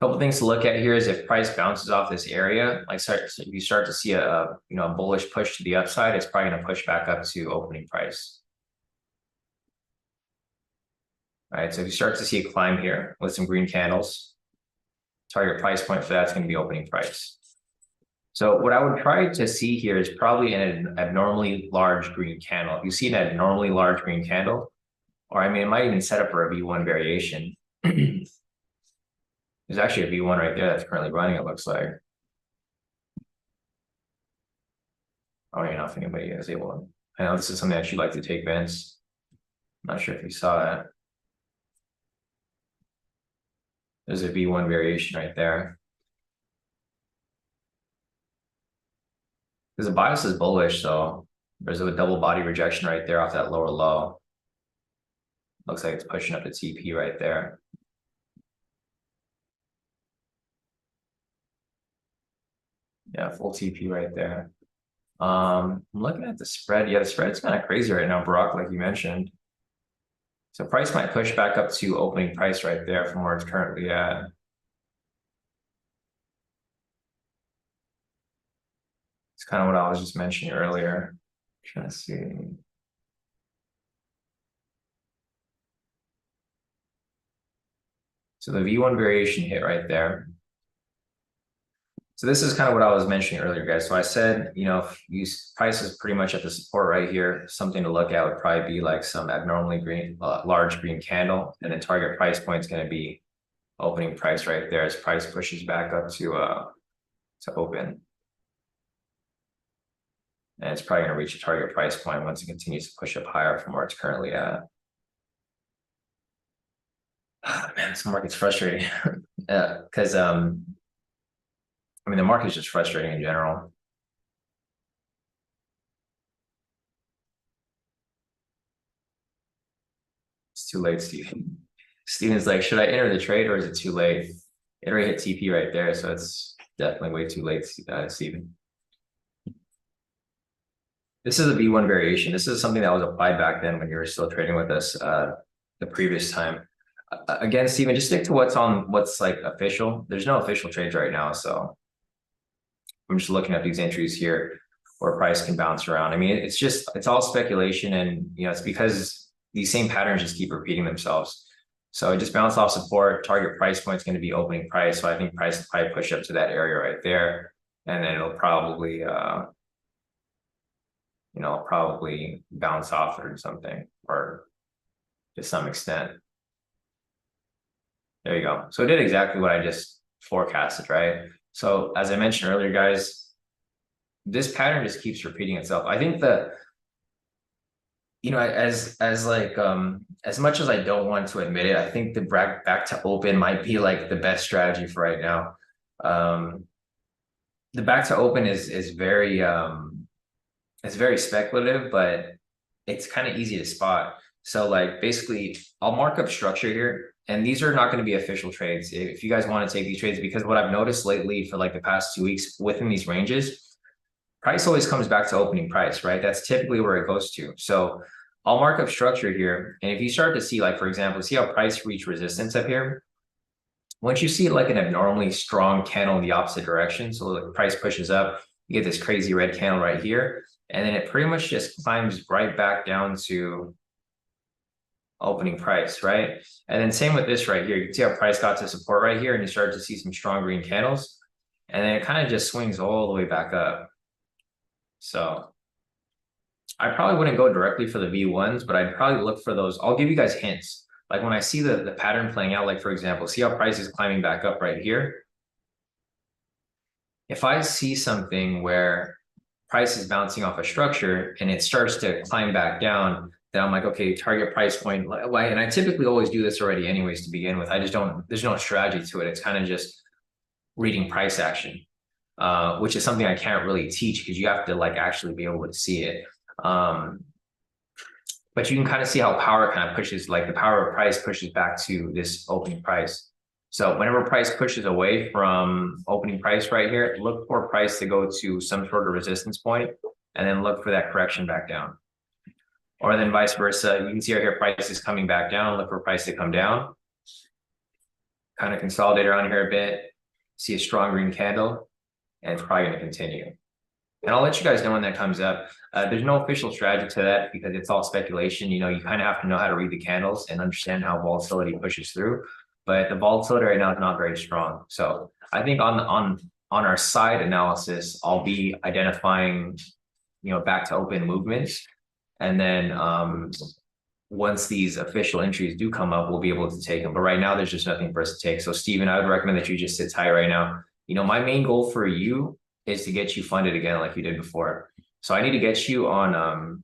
A couple things to look at here is if price bounces off this area, like if you start to see a bullish push to the upside, it's probably going to push back up to opening price. All right, so if you start to see a climb here with some green candles, target price point for that's going to be opening price. So what I would try to see here is probably an abnormally large green candle. If you see an abnormally large green candle, or I mean, it might even set up for a V1 variation. There's actually a V1 right there that's currently running, it looks like. Oh, I don't know if anybody is able to. I know this is something that you'd like to take, Vince. I'm not sure if you saw that. There's a V1 variation right there. Because the bias is bullish, so there's a double body rejection right there off that lower low. Looks like it's pushing up the TP right there. Yeah, full TP right there. I'm looking at the spread. Yeah, the spread's kind of crazy right now, Brock, like you mentioned. So price might push back up to opening price right there from where it's currently at. It's kind of what I was just mentioning earlier. Trying to see. So the V1 variation hit right there. So this is kind of what I was mentioning earlier, guys. So I said, price is pretty much at the support right here. Something to look at would probably be like some abnormally green, large green candle, and then target price point is going to be opening price right there as price pushes back up to open. And it's probably going to reach a target price point once it continues to push up higher from where it's currently at. Oh, man, this market's frustrating. Because I mean, the market's just frustrating in general. It's too late, Steven. Steven's like, should I enter the trade or is it too late? It already hit TP right there, so it's definitely way too late, Steven. This is a V1 variation. This is something that was applied back then when you were still trading with us the previous time. Again, Steven, just stick to what's like official. There's no official trades right now, so I'm just looking at these entries here where price can bounce around. I mean, it's all speculation, and it's because these same patterns just keep repeating themselves. So it just bounced off support. Target price point is going to be opening price. So I think price will probably push up to that area right there, and then it'll probably probably bounce off it or something, or to some extent. There you go. So it did exactly what I just forecasted, right? So as I mentioned earlier, guys, this pattern just keeps repeating itself. I think that, as much as I don't want to admit it, I think the back to open might be like the best strategy for right now. The back to open is very it's very speculative, but it's kind of easy to spot. So like basically I'll mark up structure here, and these are not going to be official trades if you guys want to take these trades, because what I've noticed lately for like the past 2 weeks within these ranges, price always comes back to opening price, right? That's typically where it goes to. So I'll mark up structure here. And if you start to see, like, for example, see how price reach resistance up here? Once you see like an abnormally strong candle in the opposite direction, so the price pushes up, you get this crazy red candle right here. And then it pretty much just climbs right back down to opening price, right? And then same with this right here. You can see how price got to support right here, and you start to see some strong green candles. And then it kind of just swings all the way back up. So I probably wouldn't go directly for the V1s, but I'd probably look for those. I'll give you guys hints. Like when I see the pattern playing out, like for example, see how price is climbing back up right here. If I see something where price is bouncing off a structure and it starts to climb back down, then I'm like, okay, target price point. And I typically always do this already anyways to begin with. I just don't, there's no strategy to it. It's kind of just reading price action, which is something I can't really teach because you have to like actually be able to see it. But you can kind of see how power kind of pushes, like the power of price pushes back to this opening price. So whenever price pushes away from opening price right here, look for price to go to some sort of resistance point, and then look for that correction back down. Or then vice versa. You can see right here, price is coming back down, look for price to come down. Kind of consolidate around here a bit, see a strong green candle, and it's probably going to continue. And I'll let you guys know when that comes up. There's no official strategy to that because it's all speculation. You kind of have to know how to read the candles and understand how volatility pushes through. But the volatility right now is not very strong. So I think on our side analysis, I'll be identifying, back to open movements. And then once these official entries do come up, we'll be able to take them. But right now, there's just nothing for us to take. So Steven, I would recommend that you just sit tight right now. My main goal for you is to get you funded again like you did before. So I need to get you on,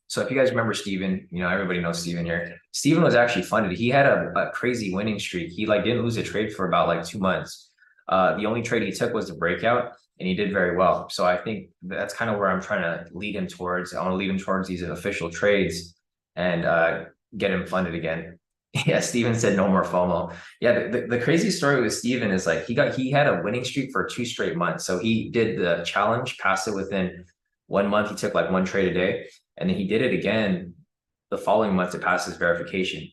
so if you guys remember Steven, everybody knows Steven here. Steven was actually funded. He had a crazy winning streak. He didn't lose a trade for about like 2 months. The only trade he took was the breakout, and he did very well. So I think that's kind of where I'm trying to lead him towards. I want to lead him towards these official trades and get him funded again. Yeah, Steven said no more FOMO. Yeah, the crazy story with Steven is like he had a winning streak for 2 straight months. So he did the challenge, passed it within 1 month. He took like 1 trade a day, and then he did it again the following month to pass his verification.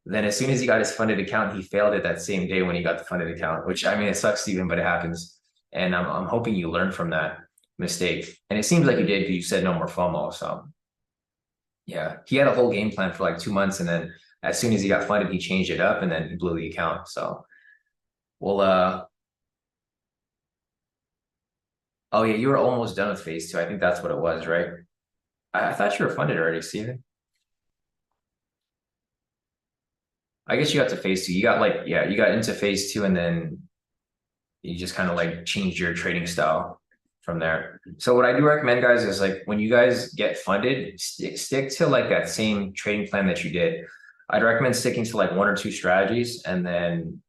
Then as soon as he got his funded account, he failed it that same day when he got the funded account, which, I mean, it sucks, Steven, but it happens. And I'm hoping you learn from that mistake. And it seems like you did because you said no more FOMO. So yeah, he had a whole game plan for like 2 months, and then as soon as he got funded, he changed it up and then he blew the account. So we'll oh yeah, you were almost done with phase two. I think that's what it was, right? I thought you were funded already, Steven. I guess you got to phase two. You got like, yeah, you got into phase two and then you just kind of like changed your trading style from there. So what I do recommend, guys, is like when you guys get funded, stick to like that same trading plan that you did. I'd recommend sticking to like one or two strategies and then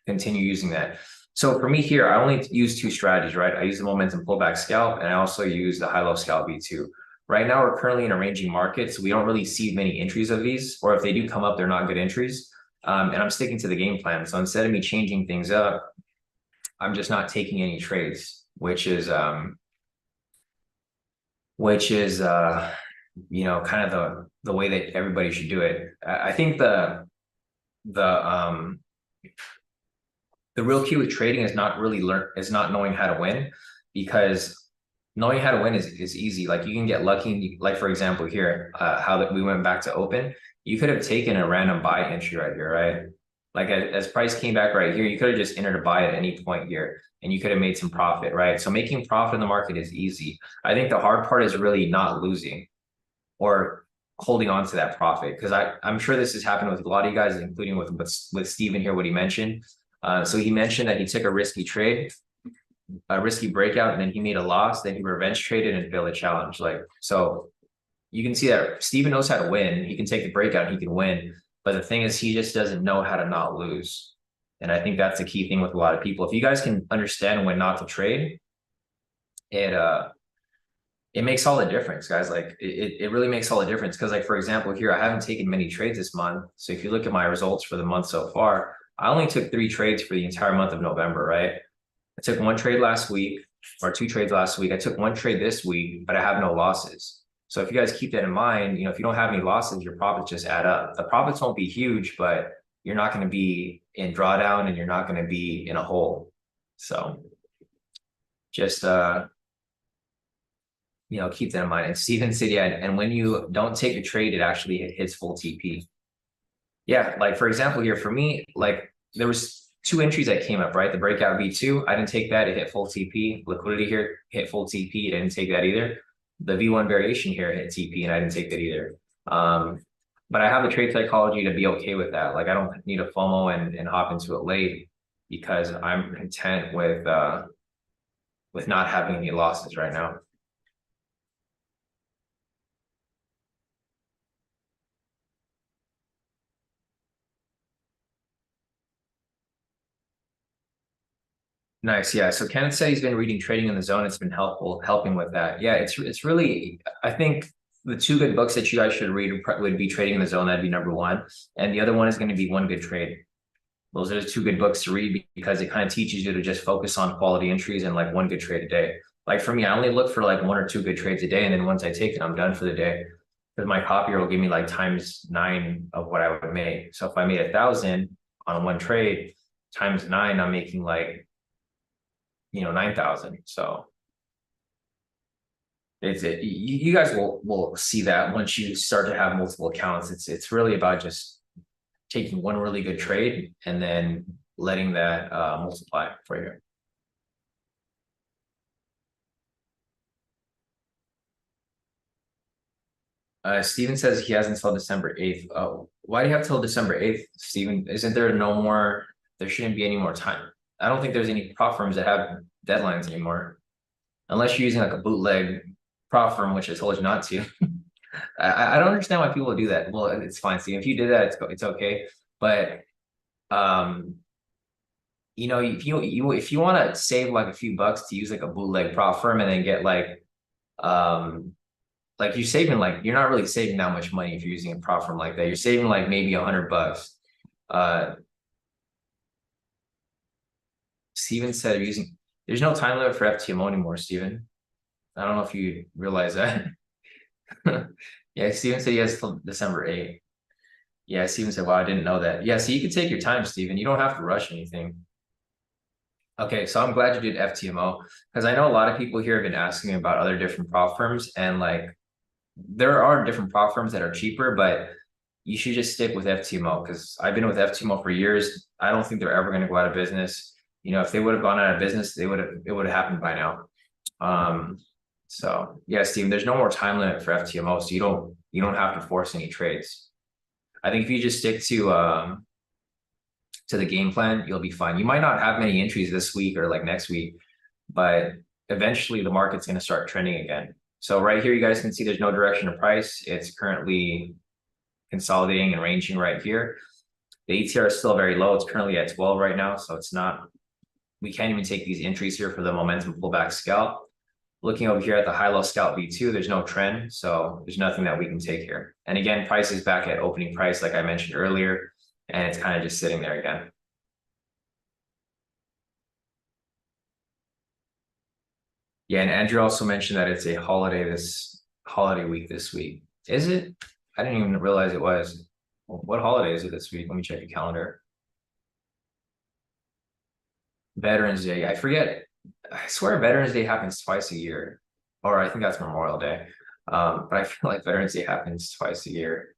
continue using that. So for me here, I only use two strategies, right? I use the momentum pullback scalp and I also use the high-low scalp V2. Right now, we're currently in a ranging market, so we don't really see many entries of these, or if they do come up, they're not good entries. And I'm sticking to the game plan. So instead of me changing things up, I'm just not taking any trades, which is you know, kind of the way that everybody should do it. I think the real key with trading is not knowing how to win, because knowing how to win is easy. Like you can get lucky. Like for example, here, how that we went back to open, you could have taken a random buy entry right here, right? Like as price came back right here, you could have just entered a buy at any point here and you could have made some profit, right? So making profit in the market is easy. I think the hard part is really not losing or holding on to that profit. Because I'm sure this has happened with a lot of you guys, including with Steven here, what he mentioned. So he mentioned that he took a risky trade, a risky breakout, and then he made a loss. Then he revenge traded and failed a challenge. Like, so you can see that Steven knows how to win. He can take the breakout, he can win. But the thing is, he just doesn't know how to not lose. And I think that's the key thing with a lot of people. If you guys can understand when not to trade, it makes all the difference, guys. Like it really makes all the difference. Because like, for example, here, I haven't taken many trades this month. So if you look at my results for the month so far, I only took 3 trades for the entire month of November, right? I took 1 trade last week or 2 trades last week. I took 1 trade this week, but I have no losses. So if you guys keep that in mind, you know, if you don't have any losses, your profits just add up. The profits won't be huge, but you're not going to be in drawdown and you're not going to be in a hole. So just, you know, keep that in mind. And Steven said, yeah, and when you don't take a trade, it actually hits full TP. Yeah, like for example here, for me, like there was 2 entries that came up, right? The breakout V2, I didn't take that, it hit full TP. Liquidity here hit full TP, I didn't take that either. The V1 variation here hit TP and I didn't take that either. But I have the trade psychology to be okay with that. Like I don't need a FOMO and hop into it late because I'm content with not having any losses right now. Nice. Yeah. So Kenneth said he's been reading Trading in the Zone. It's been helping with that. Yeah, it's really, I think the 2 good books that you guys should read would be Trading in the Zone. That'd be number 1. And the other one is going to be One Good Trade. Those are the 2 good books to read because it kind of teaches you to just focus on quality entries and like 1 good trade a day. Like for me, I only look for like 1 or 2 good trades a day. And then once I take it, I'm done for the day. Because my copier will give me like ×9 of what I would make. So if I made 1,000 on 1 trade, ×9, I'm making like, you know, 9,000. So you guys will see that once you start to have multiple accounts. It's really about just taking 1 really good trade and then letting that multiply for you. Steven says he has until December 8th. Oh, why do you have till December 8th, Steven? Isn't there there shouldn't be any more time? I don't think there's any prop firms that have deadlines anymore, unless you're using like a bootleg prop firm, which I told you not to. I don't understand why people do that. Well, it's fine. See, if you did that, it's okay. But you know, if you want to save like a few bucks to use like a bootleg prop firm and then get like you're saving you're not really saving that much money if you're using a prop firm like that. You're saving like maybe $100. Steven said there's no time limit for FTMO anymore, Steven. I don't know if you realize that. Yeah, Steven said he has till December 8th. Yeah, Steven said, wow, I didn't know that. Yeah, so you can take your time, Steven. You don't have to rush anything. Okay, so I'm glad you did FTMO because I know a lot of people here have been asking me about other different prop firms, and like there are different prop firms that are cheaper, but you should just stick with FTMO, because I've been with FTMO for years. I don't think they're ever going to go out of business. You know, if they would have gone out of business, it would have happened by now. So yeah, Steven, there's no more time limit for FTMO, so you don't have to force any trades. I think if you just stick to the game plan, you'll be fine. You might not have many entries this week or like next week, but eventually the market's going to start trending again. So right here, you guys can see there's no direction of price. It's currently consolidating and ranging right here. The ATR is still very low. It's currently at 12 right now, so it's not, we can't even take these entries here for the momentum pullback scalp. Looking over here at the high-low scalp V2, there's no trend, so there's nothing that we can take here. And again, price is back at opening price, like I mentioned earlier, and it's kind of just sitting there again. Yeah, and Andrew also mentioned that it's a holiday week this week. Is it? I didn't even realize it was. What holiday is it this week? Let me check the calendar. Veterans Day. I forget. I swear Veterans Day happens twice a year. Or I think that's Memorial Day. But I feel like Veterans Day happens twice a year.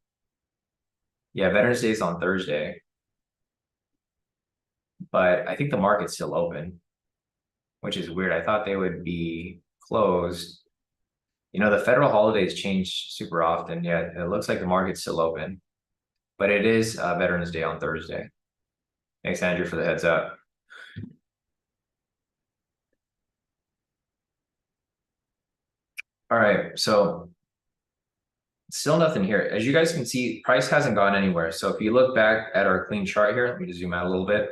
Yeah, Veterans Day is on Thursday. But I think the market's still open, which is weird. I thought they would be closed. You know, the federal holidays change super often. Yeah, it looks like the market's still open. But it is Veterans Day on Thursday. Thanks, Andrew, for the heads up. All right, so still nothing here. As you guys can see, price hasn't gone anywhere. So if you look back at our clean chart here, let me just zoom out a little bit.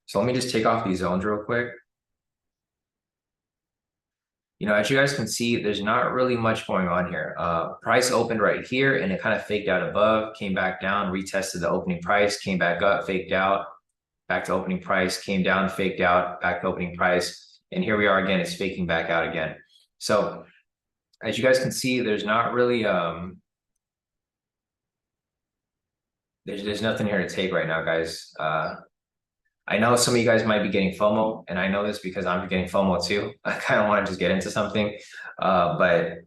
So let me just take off these zones real quick. You know, as you guys can see, there's not really much going on here. Price opened right here and it kind of faked out above, came back down, retested the opening price, came back up, faked out, back to opening price, came down, faked out, back to opening price. And here we are again, it's faking back out again. So as you guys can see, there's not really, there's nothing here to take right now, guys. I know some of you guys might be getting FOMO, and I know this because I'm getting FOMO too. I kind of want to just get into something, but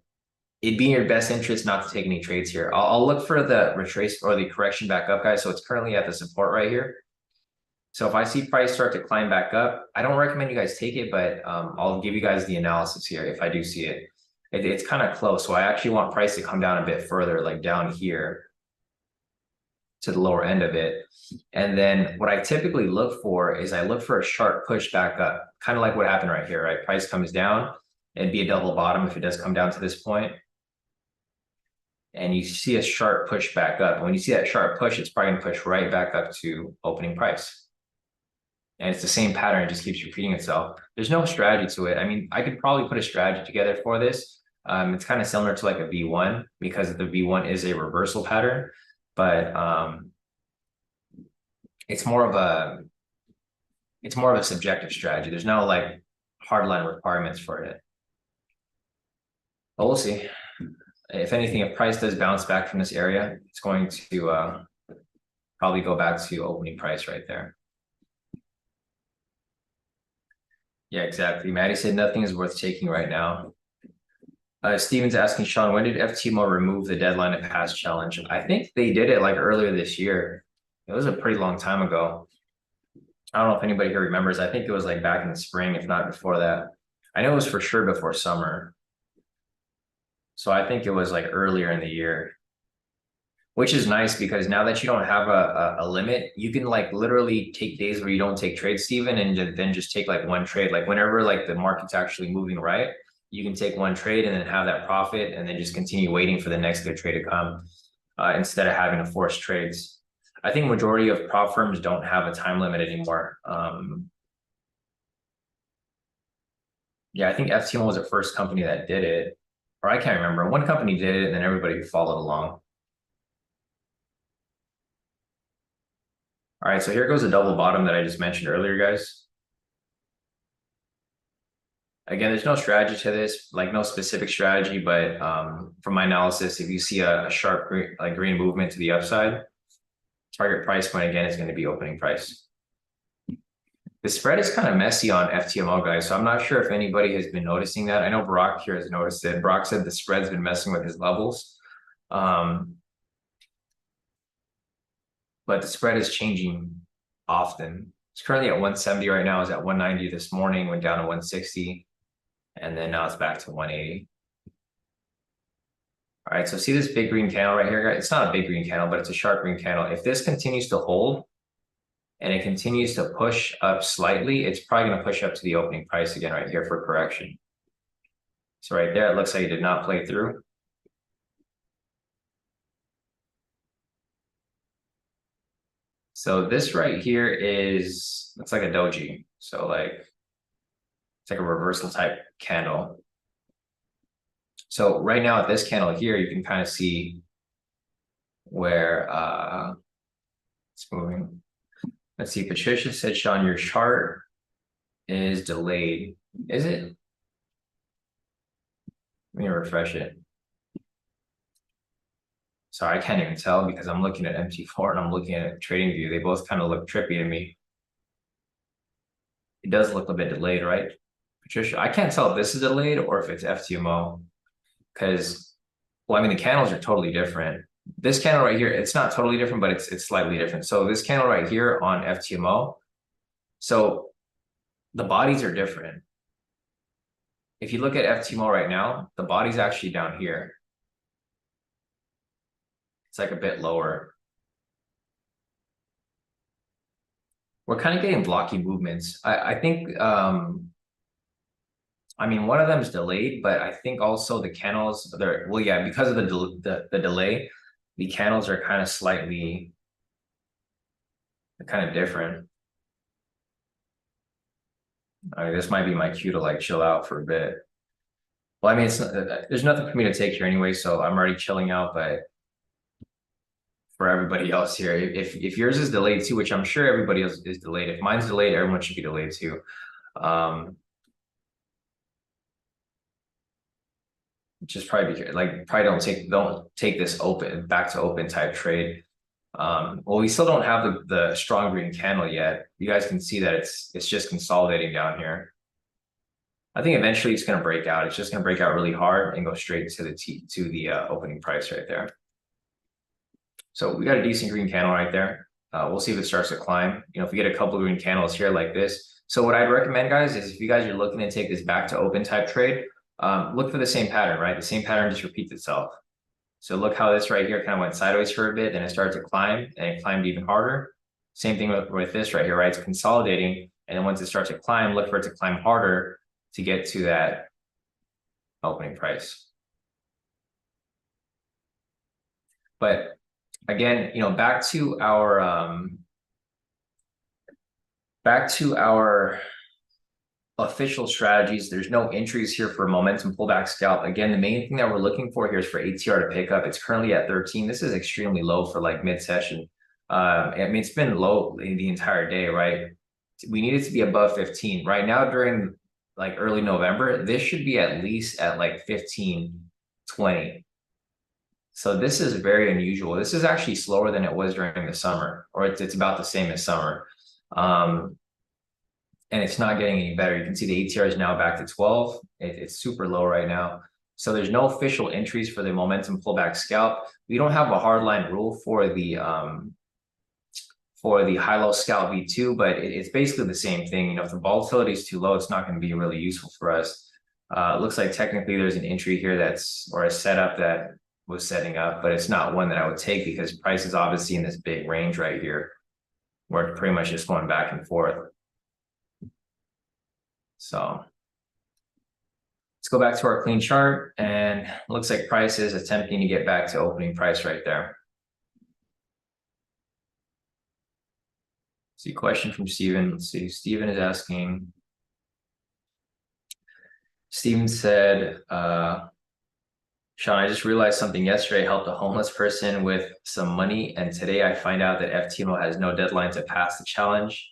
it'd be in your best interest not to take any trades here. I'll look for the retrace or the correction back up, guys. So it's currently at the support right here. So if I see price start to climb back up, I don't recommend you guys take it, but I'll give you guys the analysis here if I do see it. It's kind of close. So I actually want price to come down a bit further, like down here to the lower end of it. And then what I typically look for is I look for a sharp push back up, kind of like what happened right here, right? Price comes down, it'd be a double bottom if it does come down to this point. And you see a sharp push back up. And when you see that sharp push, it's probably gonna push right back up to opening price. And it's the same pattern, it just keeps repeating itself. There's no strategy to it. I mean, I could probably put a strategy together for this. It's kind of similar to like a V1 because the V1 is a reversal pattern. But it's more of a subjective strategy. There's no like hardline requirements for it. But we'll see. If anything, if price does bounce back from this area, it's going to probably go back to opening price right there. Yeah, exactly. Maddie said nothing is worth taking right now. Steven's asking, Sean, when did FTMO remove the deadline of past challenge? I think they did it like earlier this year. It was a pretty long time ago. I don't know if anybody here remembers. I think it was like back in the spring, if not before that. I know it was for sure before summer. So I think it was like earlier in the year, which is nice because now that you don't have a limit, you can like literally take days where you don't take trades, Steven, and then just take like one trade. Like whenever like the market's actually moving right, you can take one trade and then have that profit and then just continue waiting for the next good trade to come instead of having to force trades. I think majority of prop firms don't have a time limit anymore. Yeah, I think FTMO was the first company that did it, or I can't remember. One company did it and then everybody followed along. All right, so here goes the double bottom that I just mentioned earlier, guys. Again, there's no strategy to this, like no specific strategy, but from my analysis, if you see a sharp green movement to the upside, target price point again is going to be opening price. The spread is kind of messy on FTMO, guys, so I'm not sure if anybody has been noticing that. I know Brock here has noticed it. Brock said the spread's been messing with his levels. But the spread is changing often. It's currently at 170 right now. It's at 190 this morning, went down to 160, and then now it's back to 180. All right, so see this big green candle right here, guys? It's not a big green candle, but it's a sharp green candle. If this continues to hold and it continues to push up slightly, it's probably going to push up to the opening price again right here for correction. So right there, it looks like it did not play through. So this right here is, looks like a doji. So like, it's like a reversal type candle. So right now at this candle here, you can kind of see where it's moving. Let's see, Patricia said, Sean, your chart is delayed. Is it? Let me refresh it. Sorry, I can't even tell because I'm looking at MT4 and I'm looking at TradingView. They both kind of look trippy to me. It does look a bit delayed, right? Patricia, I can't tell if this is delayed or if it's FTMO. Because, well, I mean, the candles are totally different. This candle right here, it's not totally different, but it's slightly different. So this candle right here on FTMO, so the bodies are different. If you look at FTMO right now, the body's actually down here. It's like a bit lower. We're kind of getting blocky movements. I think, I mean, one of them is delayed, but I think also the candles, well, yeah, because of the delay, the candles are kind of slightly, kind of different. I mean, this might be my cue to like chill out for a bit. Well, I mean, there's nothing for me to take here anyway, so I'm already chilling out, but for everybody else here, if yours is delayed too, which I'm sure everybody else is delayed. If mine's delayed, everyone should be delayed too. Just probably like probably don't take this open back to open type trade. Well, we still don't have the strong green candle yet. You guys can see that it's just consolidating down here. I think eventually it's going to break out. It's just going to break out really hard and go straight to the opening price right there. So we got a decent green candle right there. We'll see if it starts to climb. You know, if we get a couple of green candles here like this. So what I'd recommend, guys, is if you guys are looking to take this back to open type trade, look for the same pattern, right? The same pattern just repeats itself. So look how this right here kind of went sideways for a bit, then it started to climb, and it climbed even harder. Same thing with this right here, right? It's consolidating, and then once it starts to climb, look for it to climb harder to get to that opening price. But again, you know, back to our official strategies. There's no entries here for momentum pullback scalp. Again, the main thing that we're looking for here is for ATR to pick up. It's currently at 13. This is extremely low for like mid-session. I mean, it's been low the entire day, right? We need it to be above 15. Right now, during like early November, this should be at least at like 15, 20. So this is very unusual. This is actually slower than it was during the summer, or it's about the same as summer. And it's not getting any better. You can see the ATR is now back to 12. It's super low right now. So there's no official entries for the momentum pullback scalp. We don't have a hardline rule for the high-low scalp V2, but it's basically the same thing. You know, if the volatility is too low, it's not going to be really useful for us. It looks like technically there's an entry here or a setup that was setting up, but it's not one that I would take because price is obviously in this big range right here where it's pretty much just going back and forth. So let's go back to our clean chart, and it looks like price is attempting to get back to opening price right there. See, question from Steven. Let's see, Steven is asking. Steven said, Sean, I just realized something yesterday. I helped a homeless person with some money, and today I find out that FTMO has no deadline to pass the challenge.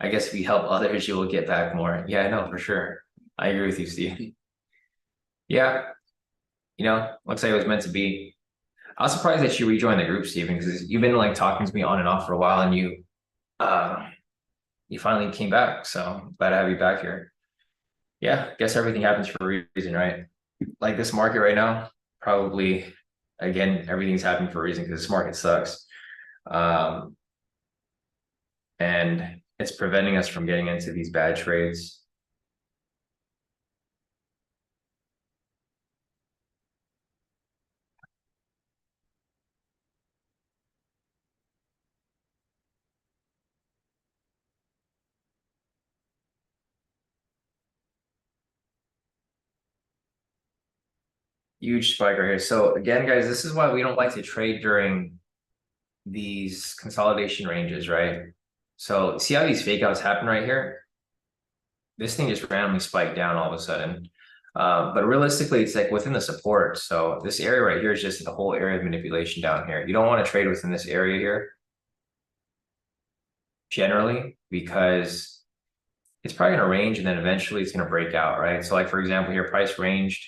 I guess if you help others, you will get back more. Yeah, I know for sure. I agree with you, Steve. Yeah, you know, looks like it was meant to be. I was surprised that you rejoined the group, Steven, because you've been like talking to me on and off for a while, and you finally came back. So glad to have you back here. Yeah, guess everything happens for a reason, right? Like this market right now, probably Again, everything's happening for a reason because this market sucks. And it's preventing us from getting into these bad trades. Huge spike right here. So again, guys, this is why we don't like to trade during these consolidation ranges, right? So see how these fake outs happen right here? This thing just randomly spiked down all of a sudden. But realistically, it's like within the support. So this area right here is just the whole area of manipulation down here. You don't want to trade within this area here, generally, because it's probably going to range and then eventually it's going to break out, right? So like, for example, here, price ranged,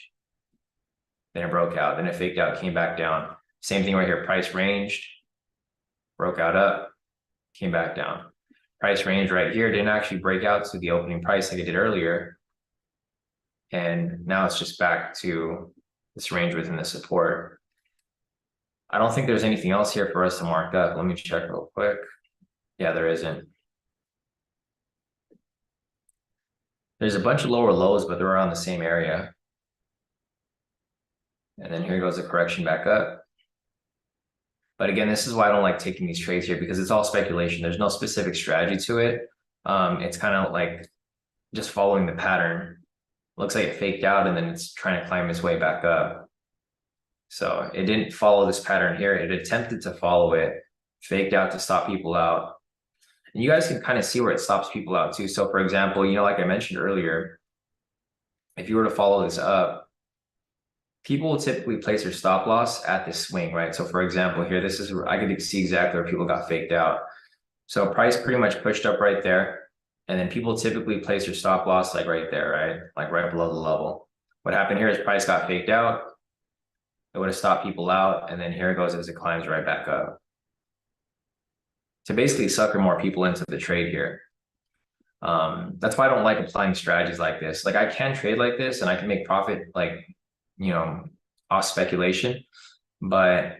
then it broke out, then it faked out, came back down. Same thing right here, price ranged, broke out up, came back down. Price range right here didn't actually break out to the opening price like it did earlier. And now it's just back to this range within the support. I don't think there's anything else here for us to mark up. Let me check real quick. Yeah, there isn't. There's a bunch of lower lows, but they're around the same area. And then here goes the correction back up. But again, this is why I don't like taking these trades here because it's all speculation. There's no specific strategy to it. It's kind of like just following the pattern. Looks like it faked out and then it's trying to climb its way back up. So it didn't follow this pattern here. It attempted to follow it, faked out to stop people out. And you guys can kind of see where it stops people out too. So for example, like I mentioned earlier, if you were to follow this up, people will typically place their stop loss at this swing, right? So for example, here, this is where I could see exactly where people got faked out. So price pretty much pushed up right there. And then people typically place their stop loss like right there, right? Like right below the level. What happened here is price got faked out. It would have stopped people out. And then here it goes as it climbs right back up. To basically sucker more people into the trade here. That's why I don't like applying strategies like this. Like I can trade like this and I can make profit like, off speculation. But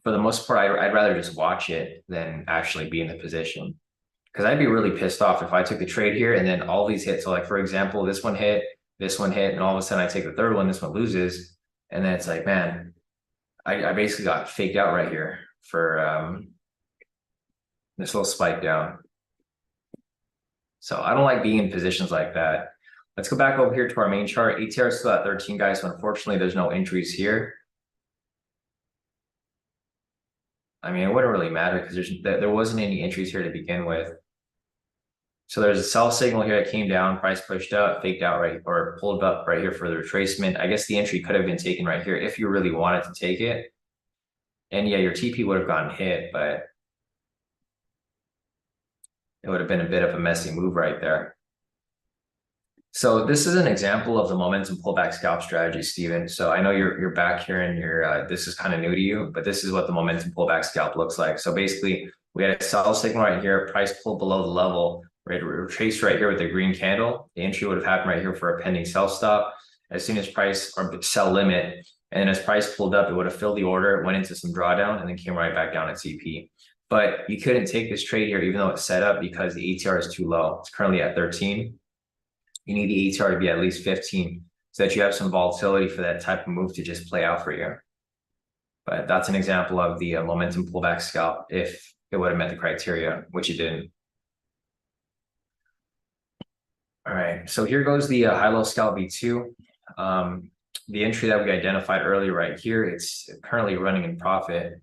for the most part, I'd rather just watch it than actually be in the position. Because I'd be really pissed off if I took the trade here and then all these hit. So like, for example, this one hit, and all of a sudden I take the third one, this one loses. And then it's like, man, I basically got faked out right here for this little spike down. So I don't like being in positions like that. Let's go back over here to our main chart. ATR is still at 13, guys. So unfortunately, there's no entries here. I mean, it wouldn't really matter because there wasn't any entries here to begin with. So there's a sell signal here that came down, price pushed up, faked out right, or pulled up right here for the retracement. I guess the entry could have been taken right here if you really wanted to take it. And yeah, your TP would have gotten hit, but it would have been a bit of a messy move right there. So this is an example of the momentum pullback scalp strategy, Steven. So I know you're back here and this is kind of new to you, but this is what the momentum pullback scalp looks like. So basically we had a sell signal right here, price pulled below the level, right, retraced right here with the green candle. The entry would have happened right here for a pending sell stop. As soon as price or sell limit, and as price pulled up, it would have filled the order, went into some drawdown, and then came right back down at CP. But you couldn't take this trade here, even though it's set up because the ATR is too low. It's currently at 13. You need the ATR to be at least 15 so that you have some volatility for that type of move to just play out for you. But that's an example of the momentum pullback scalp if it would have met the criteria, which it didn't. All right, so here goes the high-low scalp V2. The entry that we identified earlier right here, it's currently running in profit.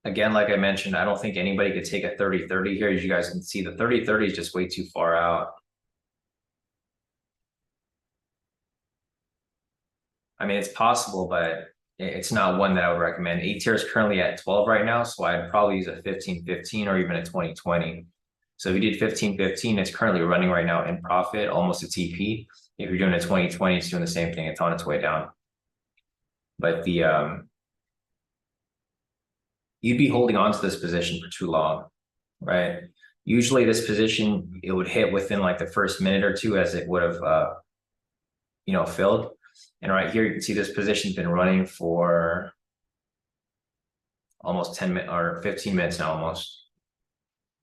Again, like I mentioned, I don't think anybody could take a 30-30 here. As you guys can see, the 30-30 is just way too far out. I mean, it's possible, but it's not one that I would recommend. ATR is currently at 12 right now, so I'd probably use a 15-15 or even a 20-20. So if you did 15-15, it's currently running right now in profit, almost a TP. If you're doing a 20-20, it's doing the same thing. It's on its way down. But you'd be holding on to this position for too long, right? Usually this position, it would hit within like the first minute or two as it would have, filled. And right here, you can see this position's been running for almost 10 minutes or 15 minutes now, almost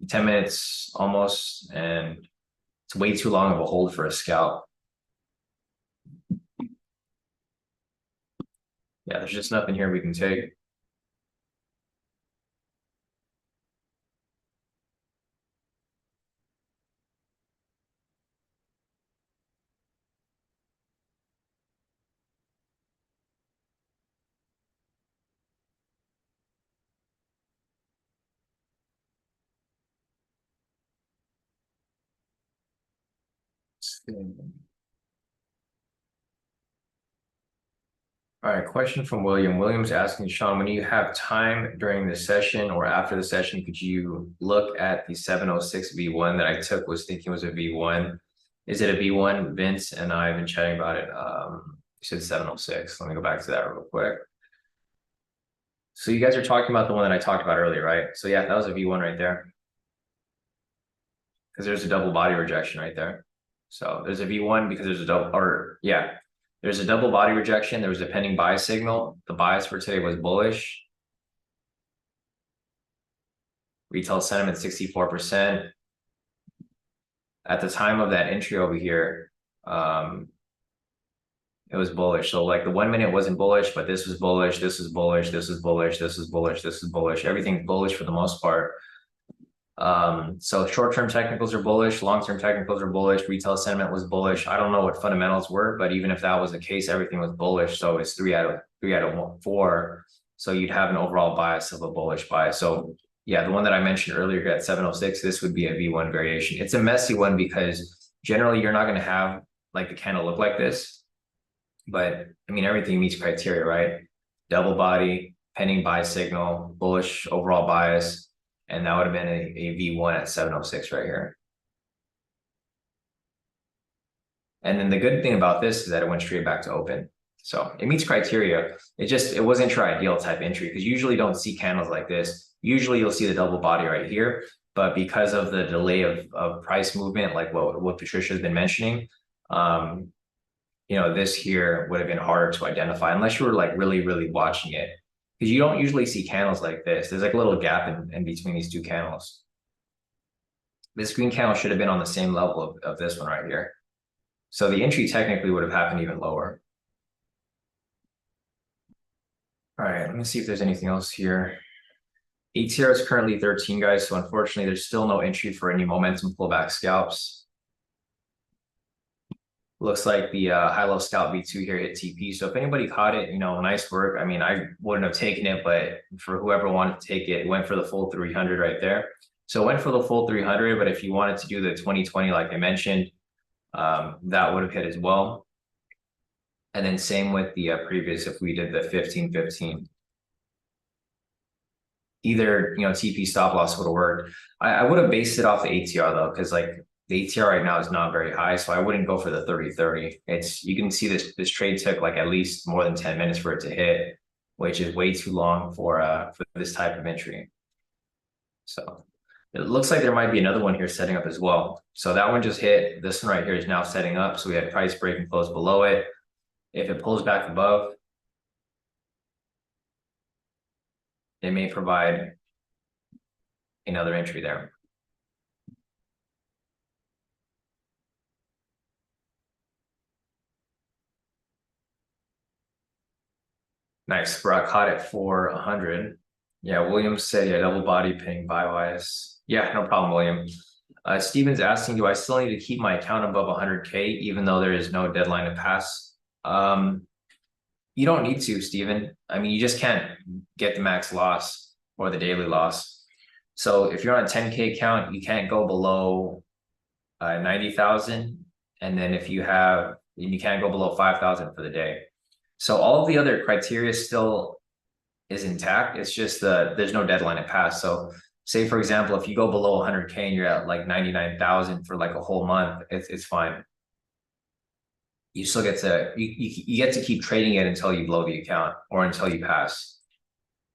10 minutes almost. And it's way too long of a hold for a scalp. Yeah, there's just nothing here we can take. All right, question from William. William's asking, Sean, when you have time during the session or after the session, could you look at the 706 V1 that I took, was thinking was a V1? Is it a V1, Vince? And I've been chatting about it. You said 706. Let me go back to that real quick. So you guys are talking about the one that I talked about earlier, right? So yeah, that was a V1 right there. Because there's a double body rejection right there. So there's a V1 because there's a double, or yeah, there's a double body rejection. There was a pending buy signal. The bias for today was bullish. Retail sentiment 64%. At the time of that entry over here, it was bullish. So like the 1 minute wasn't bullish, but this was bullish, this was bullish, this was bullish, this was bullish, this is bullish. Everything's bullish for the most part. So short-term technicals are bullish, long-term technicals are bullish, retail sentiment was bullish. I don't know what fundamentals were, but even if that was the case, everything was bullish. So it's three out of 4. So you'd have an overall bias of a bullish bias. So yeah, the one that I mentioned earlier at 706, this would be a V1 variation. It's a messy one because generally you're not going to have like the candle look like this, but I mean, everything meets criteria, right? Double body, pending buy signal, bullish overall bias. And that would have been a V1 at 706 right here. And then the good thing about this is that it went straight back to open. So it meets criteria. It wasn't your ideal type entry because you usually don't see candles like this. Usually you'll see the double body right here, but because of the delay of price movement, like what Patricia has been mentioning, this here would have been harder to identify unless you were like really, really watching it. Because you don't usually see candles like this. There's like a little gap in between these two candles. This green candle should have been on the same level of this one right here. So the entry technically would have happened even lower. All right, let me see if there's anything else here. ATR is currently 13, guys. So unfortunately, there's still no entry for any momentum pullback scalps. Looks like the high-low scalp V2 here hit TP. So if anybody caught it, nice work. I mean, I wouldn't have taken it, but for whoever wanted to take it, went for the full 300 right there. So it went for the full 300, but if you wanted to do the 2020, like I mentioned, that would have hit as well. And then same with the previous, if we did the 15-15. Either, TP stop loss would have worked. I would have based it off the ATR though, because like, the ATR right now is not very high, so I wouldn't go for the 30-30. You can see this trade took like at least more than 10 minutes for it to hit, which is way too long for this type of entry. So it looks like there might be another one here setting up as well. So that one just hit. This one right here is now setting up. So we had price break and close below it. If it pulls back above, it may provide another entry there. Nice, bro. I caught it for 100. Yeah, William said, yeah, double body ping buy wise. Yeah, no problem, William. Steven's asking, do I still need to keep my account above 100K even though there is no deadline to pass? You don't need to, Steven. I mean, you just can't get the max loss or the daily loss. So if you're on a 10K account, you can't go below 90,000. And then if you can't go below 5,000 for the day. So all of the other criteria still is intact. It's just there's no deadline to pass. So say, for example, if you go below 100K and you're at like 99,000 for like a whole month, it's fine. You still get to, you get to keep trading it until you blow the account or until you pass.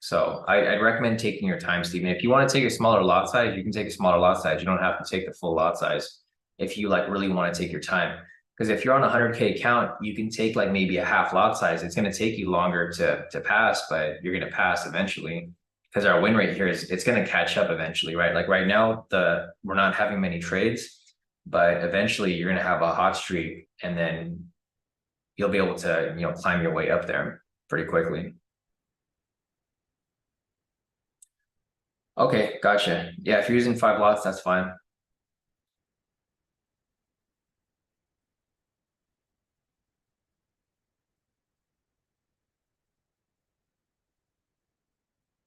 So I'd recommend taking your time, Stephen. If you want to take a smaller lot size, you can take a smaller lot size. You don't have to take the full lot size if you like really want to take your time. Because if you're on a 100K account, you can take like maybe a half lot size. It's going to take you longer to pass, but you're going to pass eventually. Because our win rate here it's going to catch up eventually, right? Like right now, we're not having many trades, but eventually you're going to have a hot streak, and then you'll be able to, climb your way up there pretty quickly. Okay, gotcha. Yeah, if you're using 5 lots, that's fine.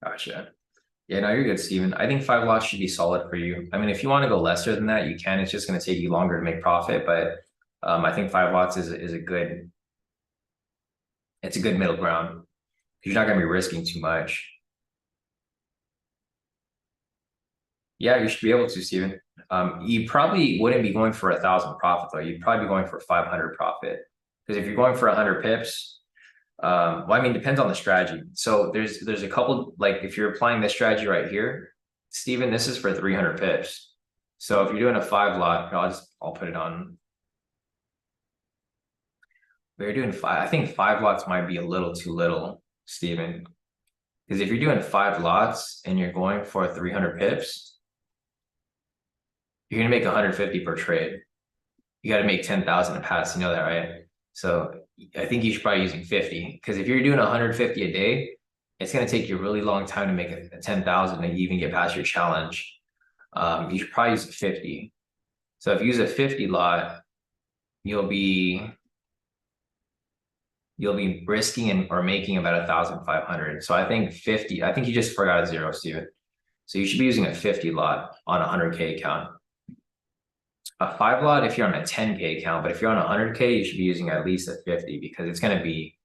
Gotcha. Yeah, no, you're good, Steven. I think 5 lots should be solid for you. I mean, if you want to go lesser than that, you can. It's just going to take you longer to make profit, but I think 5 lots is a good, it's a good middle ground. You're not going to be risking too much. Yeah, you should be able to, Steven. You probably wouldn't be going for 1,000 profit though. You'd probably be going for 500 profit. Because if you're going for 100 pips, well, I mean, depends on the strategy. So there's a couple, like if you're applying this strategy right here, Steven, this is for 300 pips. So if you're doing a 5 lot, I'll put it on. But you're doing 5, I think 5 lots might be a little too little, Steven. Because if you're doing 5 lots and you're going for 300 pips, you're gonna make 150 per trade. You got to make 10,000 to pass. You know that, right? So I think you should probably using 50, because if you're doing 150 a day, it's going to take you a really long time to make a 10,000 to even get past your challenge. You should probably use a 50. So if you use a 50 lot, you'll be risking or making about 1,500. So I think 50. I think you just forgot a zero, Steven. So you should be using a 50 lot on a 100K account. A 5 lot if you're on a 10K account, but if you're on a 100K, you should be using at least a 50, because it's going to be,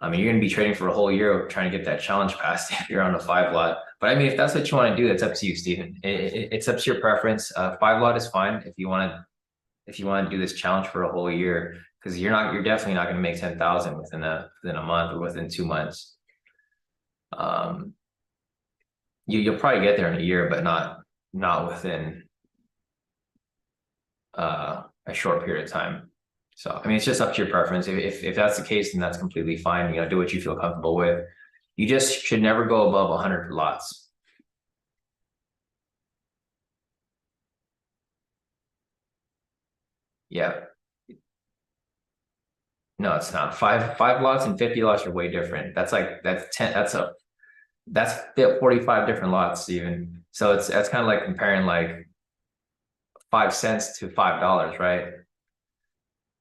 I mean, you're going to be trading for a whole year trying to get that challenge passed if you're on a 5 lot. But I mean, if that's what you want to do, that's up to you, Steven. It's up to your preference. 5 lot is fine if you want to do this challenge for a whole year, because you're definitely not going to make 10,000 within a month or within 2 months. You'll probably get there in a year, but not within a short period of time. So I mean, it's just up to your preference. If that's the case, then that's completely fine. Do what you feel comfortable with. You just should never go above 100 lots. Yeah. No, it's not. Five lots and 50 lots are way different. That's 10. That's 45 different lots, Steven. So that's kind of like comparing like 5 cents to $5, right?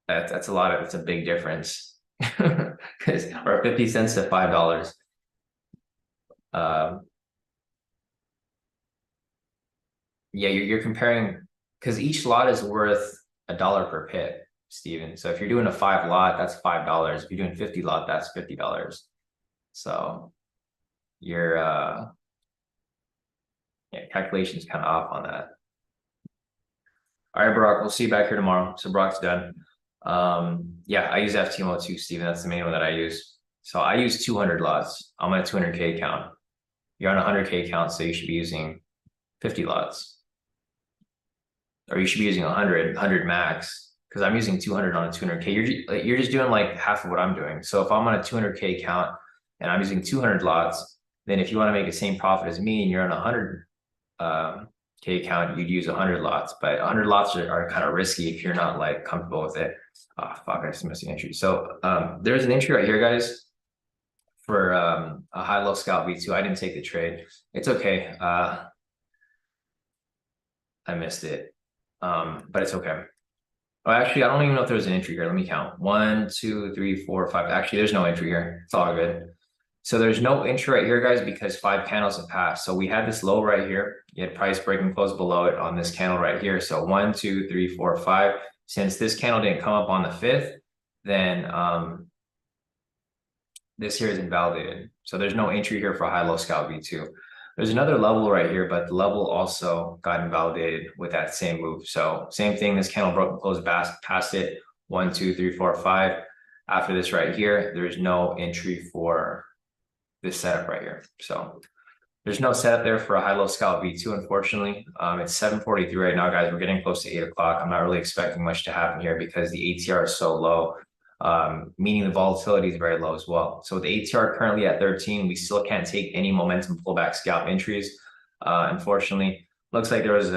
That's a lot of, it's a big difference. Or 50 cents to $5. Yeah, you're comparing, because each lot is worth $1 per pip, Steven. So if you're doing a 5 lot, that's $5. If you're doing 50 lot, that's $50. So your calculation is kind of off on that. All right, Brock, we'll see you back here tomorrow. So Brock's done. Yeah, I use FTMO too, Steven. That's the main one that I use. So I use 200 lots on my 200K account. You're on a 100K account, so you should be using 50 lots. Or you should be using 100 max, because I'm using 200 on a 200K. You're just doing like half of what I'm doing. So if I'm on a 200K account and I'm using 200 lots, then if you want to make the same profit as me and you're on a 100K account, you'd use 100 lots. But 100 lots are kind of risky if you're not like comfortable with it. Oh, fuck, I just missed the entry. So there's an entry right here, guys, for a high-low scalp V2. I didn't take the trade. It's okay. I missed it. But it's okay. Oh, actually, I don't even know if there's an entry here. Let me count. 1, 2, 3, 4, 5. Actually, there's no entry here. It's all good. So there's no entry right here, guys, because 5 candles have passed. So we had this low right here. You had price break and close below it on this candle right here. So 1, 2, 3, 4, 5. Since this candle didn't come up on the 5th, then this here is invalidated. So there's no entry here for high-low scalp V2. There's another level right here, but the level also got invalidated with that same move. So same thing, this candle broke and closed past it. 1, 2, 3, 4, 5. After this right here, there's no entry for this setup right here. So There's no setup there for a high-low scalp V2, unfortunately. It's 7:43 right now, guys. We're getting close to 8 o'clock. I'm not really expecting much to happen here because the ATR is so low, meaning the volatility is very low as well. So with the ATR currently at 13, we still can't take any momentum pullback scalp entries. Unfortunately, looks like there was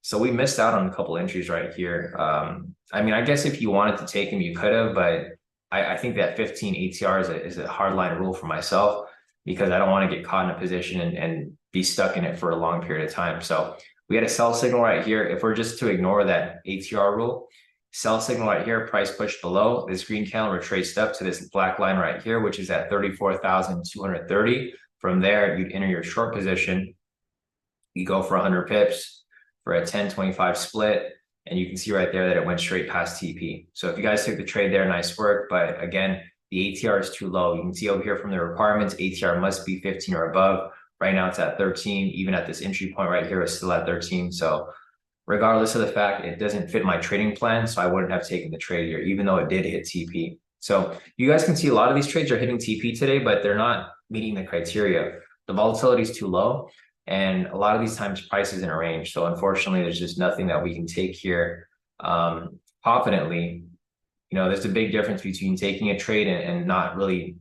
so we missed out on a couple entries right here. I mean, I guess if you wanted to take them, you could have, but I think that 15 ATR is a hard line rule for myself, because I don't want to get caught in a position and be stuck in it for a long period of time. So we had a sell signal right here. If we're just to ignore that ATR rule, sell signal right here, price push below, this green candle retraced up to this black line right here, which is at 34,230. From there, you'd enter your short position. You go for 100 pips for a 10-25 split. And you can see right there that it went straight past TP. So if you guys took the trade there, nice work. But again, the ATR is too low. You can see over here from the requirements, ATR must be 15 or above. Right now it's at 13. Even at this entry point right here, it's still at 13. So regardless of the fact, it doesn't fit my trading plan. So I wouldn't have taken the trade here, even though it did hit TP. So you guys can see a lot of these trades are hitting TP today, but they're not meeting the criteria. The volatility is too low. And a lot of these times price is in a range. So unfortunately, there's just nothing that we can take here confidently. You know, there's a big difference between taking a trade and not really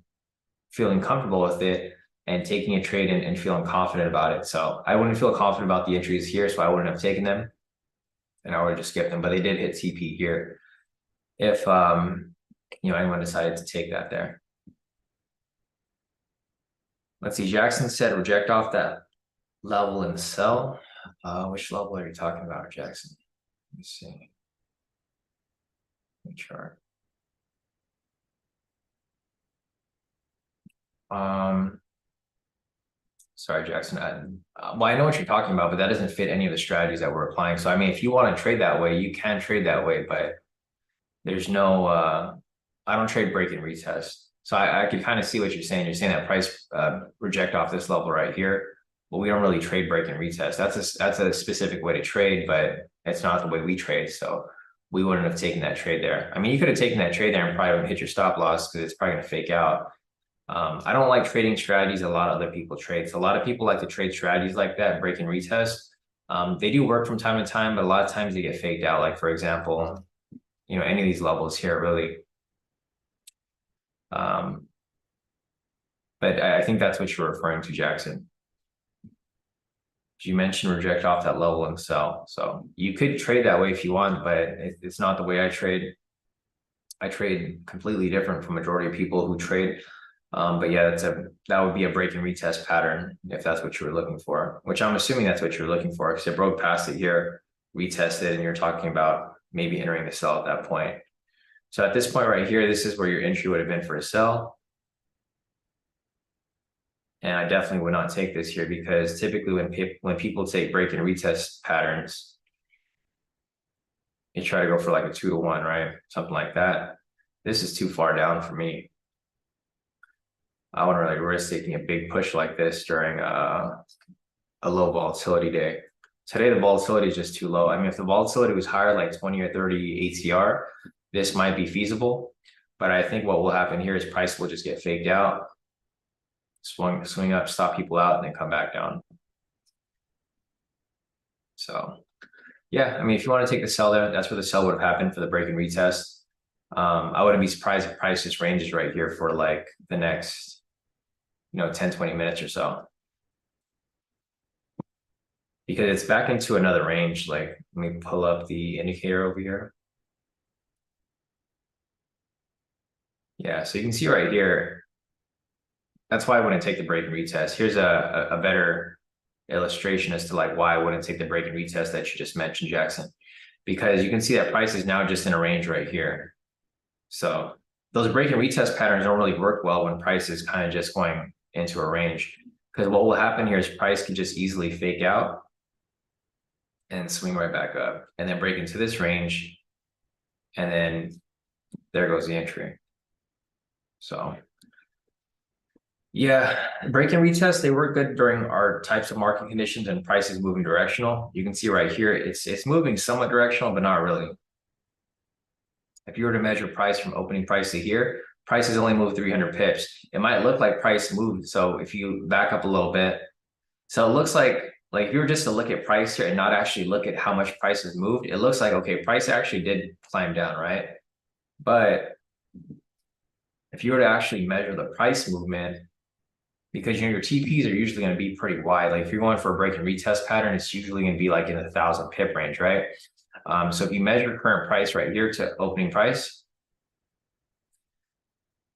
feeling comfortable with it, and taking a trade and feeling confident about it. So I wouldn't feel confident about the entries here, so I wouldn't have taken them, and I would have just skipped them. But they did hit TP here. If you know, anyone decided to take that there. Let's see. Jackson said reject off that level and sell. Which level are you talking about, Jackson? Let me see. Chart. Sorry, Jackson. Well, I know what you're talking about, but that doesn't fit any of the strategies that we're applying. So, I mean, if you want to trade that way, you can trade that way, but there's no, I don't trade break and retest. So I could kind of see what you're saying. You're saying that price reject off this level right here, but we don't really trade break and retest. That's a specific way to trade, but it's not the way we trade. So we wouldn't have taken that trade there. I mean, you could have taken that trade there and probably would hit your stop loss because it's probably going to fake out. I don't like trading strategies a lot of other people trade. So a lot of people like to trade strategies like that, break and retest. They do work from time to time, but a lot of times they get faked out. Like, for example, you know, any of these levels here, really. But I think that's what you're referring to, Jackson. You mentioned reject off that level and sell. So you could trade that way if you want, but it's not the way I trade. I trade completely different from majority of people who trade. But yeah, that would be a break and retest pattern if that's what you were looking for, which I'm assuming that's what you're looking for, because it broke past it here, retested, and you're talking about maybe entering the sell at that point. So at this point right here, this is where your entry would have been for a sell. And I definitely would not take this here, because typically when people take break and retest patterns, you try to go for like a 2-to-1, right? Something like that. This is too far down for me. I wouldn't really risk taking a big push like this during a low volatility day. Today, the volatility is just too low. I mean, if the volatility was higher, like 20 or 30 ATR, this might be feasible. But I think what will happen here is price will just get faked out, swing up, stop people out, and then come back down. So yeah, I mean, if you want to take the sell there, that's where the sell would have happened for the break and retest. I wouldn't be surprised if price just ranges right here for like the next, 10-20 minutes or so, because it's back into another range. Like, let me pull up the indicator over here. Yeah, so you can see right here, that's why I wouldn't take the break and retest. Here's a better illustration as to like why I wouldn't take the break and retest that you just mentioned, Jackson, because you can see that price is now just in a range right here. So those break and retest patterns don't really work well when price is kind of just going into a range, because what will happen here is price can just easily fake out and swing right back up and then break into this range, and then there goes the entry. So yeah, break and retest, they work good during our types of market conditions and prices moving directional. You can see right here, it's moving somewhat directional, but not really. If you were to measure price from opening price to here, price has only moved 300 pips. It might look like price moved. So if you back up a little bit, So it looks like if you were just to look at price here and not actually look at how much price has moved, it looks like, okay, price actually did climb down, right? But if you were to actually measure the price movement, because your TPs are usually going to be pretty wide. Like if you're going for a break and retest pattern, it's usually going to be like in the 1,000 pip range, right? So if you measure current price right here to opening price,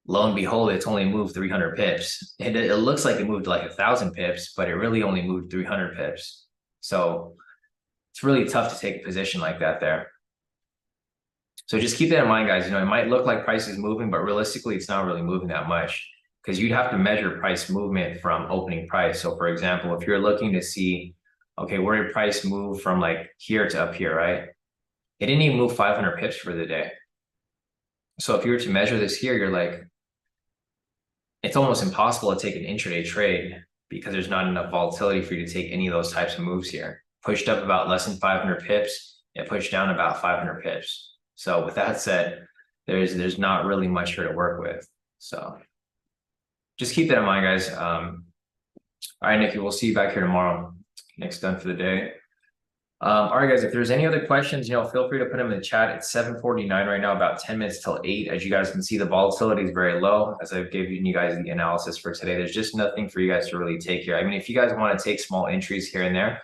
lo and behold, it's only moved 300 pips. And it looks like it moved like 1,000 pips, but it really only moved 300 pips. So it's really tough to take a position like that there. So just keep that in mind, guys. It might look like price is moving, but realistically, it's not really moving that much because you'd have to measure price movement from opening price. So for example, if you're looking to see, okay, where did price move from like here to up here, right? It didn't even move 500 pips for the day. So if you were to measure this here, you're like, it's almost impossible to take an intraday trade because there's not enough volatility for you to take any of those types of moves here. Pushed up about less than 500 pips, it pushed down about 500 pips. So with that said, there's not really much here to work with. So just keep that in mind, guys. All right, Nikki, we'll see you back here tomorrow. Nick's done for the day. All right, guys, if there's any other questions, feel free to put them in the chat. It's 7:49 right now, about 10 minutes till 8. As you guys can see, the volatility is very low. As I've given you guys the analysis for today, there's just nothing for you guys to really take here. I mean, if you guys want to take small entries here and there,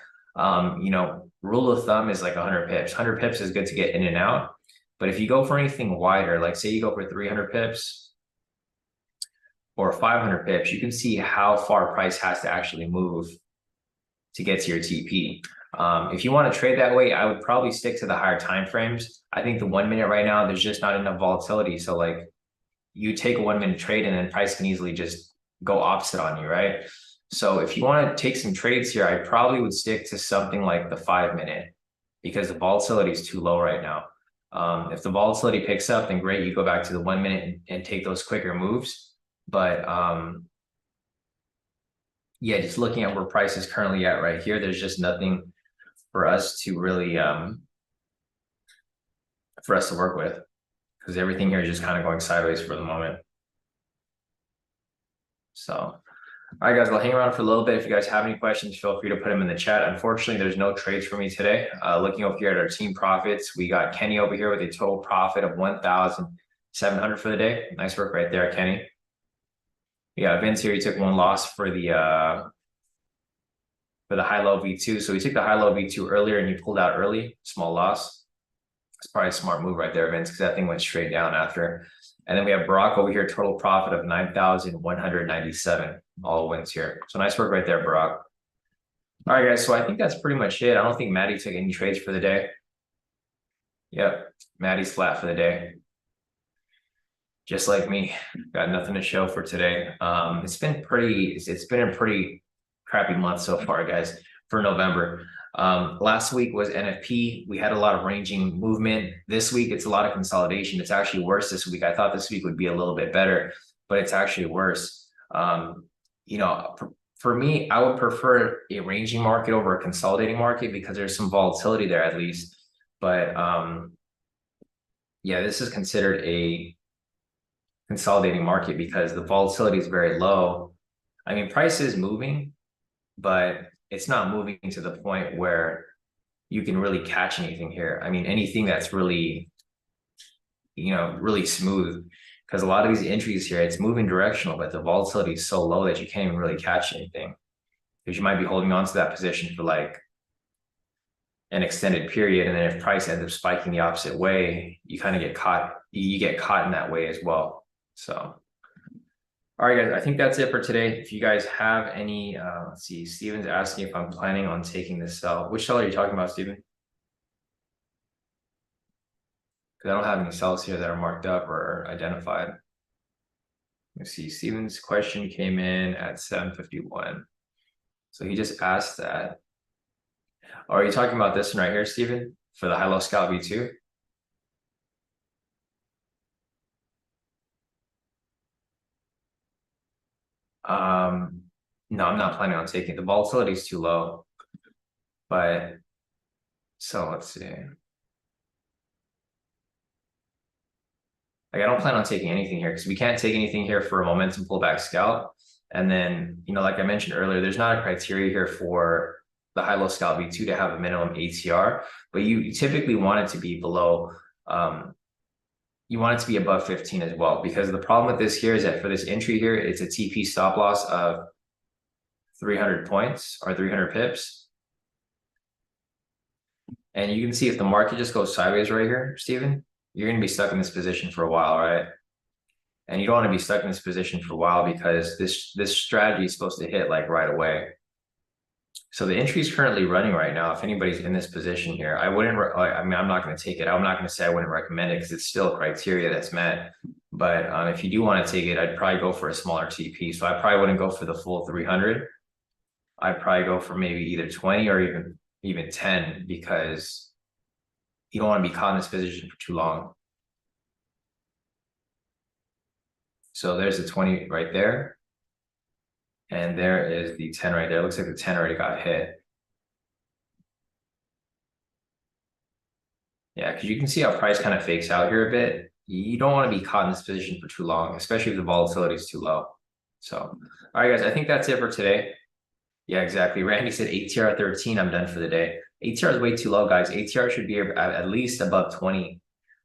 rule of thumb is like 100 pips. 100 pips is good to get in and out. But if you go for anything wider, like say you go for 300 pips or 500 pips, you can see how far price has to actually move to get to your TP. If you want to trade that way, I would probably stick to the higher time frames. I think the 1 minute right now, there's just not enough volatility. So like you take a 1 minute trade and then price can easily just go opposite on you, right? So if you want to take some trades here, I probably would stick to something like the 5 minute because the volatility is too low right now. If the volatility picks up, then great, you go back to the 1 minute and take those quicker moves. But yeah, just looking at where price is currently at right here, there's just nothing for us to really for us to work with because everything here is just kind of going sideways for the moment. So, all right, guys, I'll hang around for a little bit. If you guys have any questions, feel free to put them in the chat. Unfortunately, there's no trades for me today. Looking over here at our team profits, we got Kenny over here with a total profit of 1,700 for the day. Nice work right there, Kenny. Yeah, Vince here, he took one loss for the high-low V2. So we took the high-low V2 earlier and you pulled out early, small loss. It's probably a smart move right there, Vince, because that thing went straight down after. And then we have Barack over here, total profit of 9,197, all wins here. So nice work right there, Barack. All right, guys, so I think that's pretty much it. I don't think Maddie took any trades for the day. Yep, Maddie's flat for the day. Just like me, got nothing to show for today. It's been a pretty crappy month so far, guys, for November. Last week was NFP. We had a lot of ranging movement. This week, it's a lot of consolidation. It's actually worse this week. I thought this week would be a little bit better, but it's actually worse. For me, I would prefer a ranging market over a consolidating market because there's some volatility there at least. But yeah, this is considered a consolidating market because the volatility is very low. I mean, price is moving, but it's not moving to the point where you can really catch anything here. I mean, anything that's really, really smooth, because a lot of these entries here, it's moving directional, but the volatility is so low that you can't even really catch anything because you might be holding on to that position for like an extended period. And then if price ends up spiking the opposite way, you kind of get caught. You get caught in that way as well. So, all right, guys, I think that's it for today. If you guys have any, let's see, Steven's asking if I'm planning on taking this sell. Which sell are you talking about, Steven? Because I don't have any sells here that are marked up or identified. Let's see, Steven's question came in at 7:51. So he just asked that. Oh, are you talking about this one right here, Steven, for the high-low scalp V2? No, I'm not planning on taking it. The volatility is too low. But so let's see. Like I don't plan on taking anything here because we can't take anything here for a momentum pullback scalp. And then, like I mentioned earlier, there's not a criteria here for the high-low scalp V2 to have a minimum ATR, but you typically want it to be below, you want it to be above 15 as well, because the problem with this here is that for this entry here, it's a TP stop loss of 300 points or 300 pips. And you can see if the market just goes sideways right here, Steven, you're going to be stuck in this position for a while, right? And you don't want to be stuck in this position for a while because this strategy is supposed to hit like right away. So the entry is currently running right now. If anybody's in this position here, I wouldn't, I'm not going to take it. I'm not going to say I wouldn't recommend it because it's still a criteria that's met. But if you do want to take it, I'd probably go for a smaller TP. So I probably wouldn't go for the full 300. I'd probably go for maybe either 20 or even 10 because you don't want to be caught in this position for too long. So there's the 20 right there. And there is the 10 right there. It looks like the 10 already got hit. Yeah, because you can see how price kind of fakes out here a bit. You don't want to be caught in this position for too long, especially if the volatility is too low. So, all right, guys, I think that's it for today. Yeah, exactly. Randy said ATR 13, I'm done for the day. ATR is way too low, guys. ATR should be at least above 20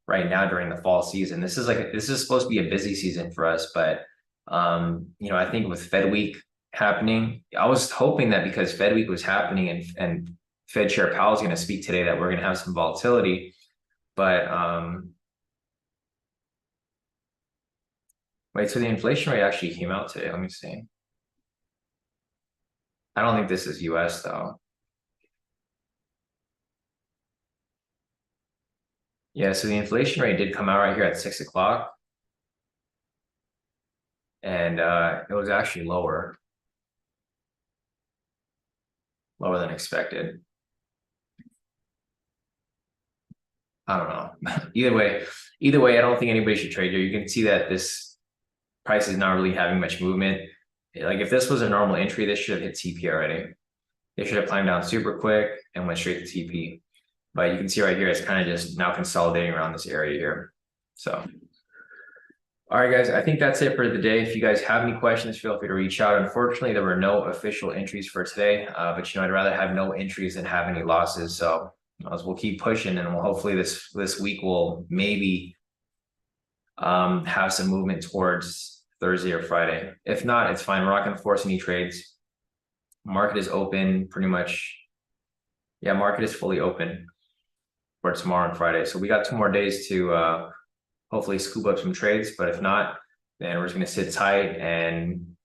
right now during the fall season. This is supposed to be a busy season for us, but I think with Fed Week happening, I was hoping that because Fed Week was happening and Fed Chair Powell is going to speak today that we're going to have some volatility, but wait, so the inflation rate actually came out today. Let me see. I don't think this is US though. Yeah, so the inflation rate did come out right here at 6 o'clock. And it was actually lower than expected. I don't know. Either way, I don't think anybody should trade here. You can see that this price is not really having much movement. Like if this was a normal entry, this should have hit TP already. They should have climbed down super quick and went straight to TP. But you can see right here, it's kind of just now consolidating around this area here. So, all right, guys, I think that's it for the day. If you guys have any questions, feel free to reach out. Unfortunately, there were no official entries for today, but I'd rather have no entries than have any losses. So we'll keep pushing, and we'll hopefully this week will maybe have some movement towards Thursday or Friday. If not, it's fine. We're not going to force any trades. Market is open pretty much. Yeah, market is fully open for tomorrow and Friday. So we got 2 more days to hopefully scoop up some trades. But if not, then we're just going to sit tight and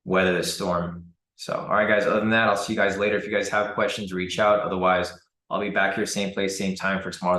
weather the storm. So, all right, guys, other than that, I'll see you guys later. If you guys have questions, reach out. Otherwise, I'll be back here, same place, same time for tomorrow's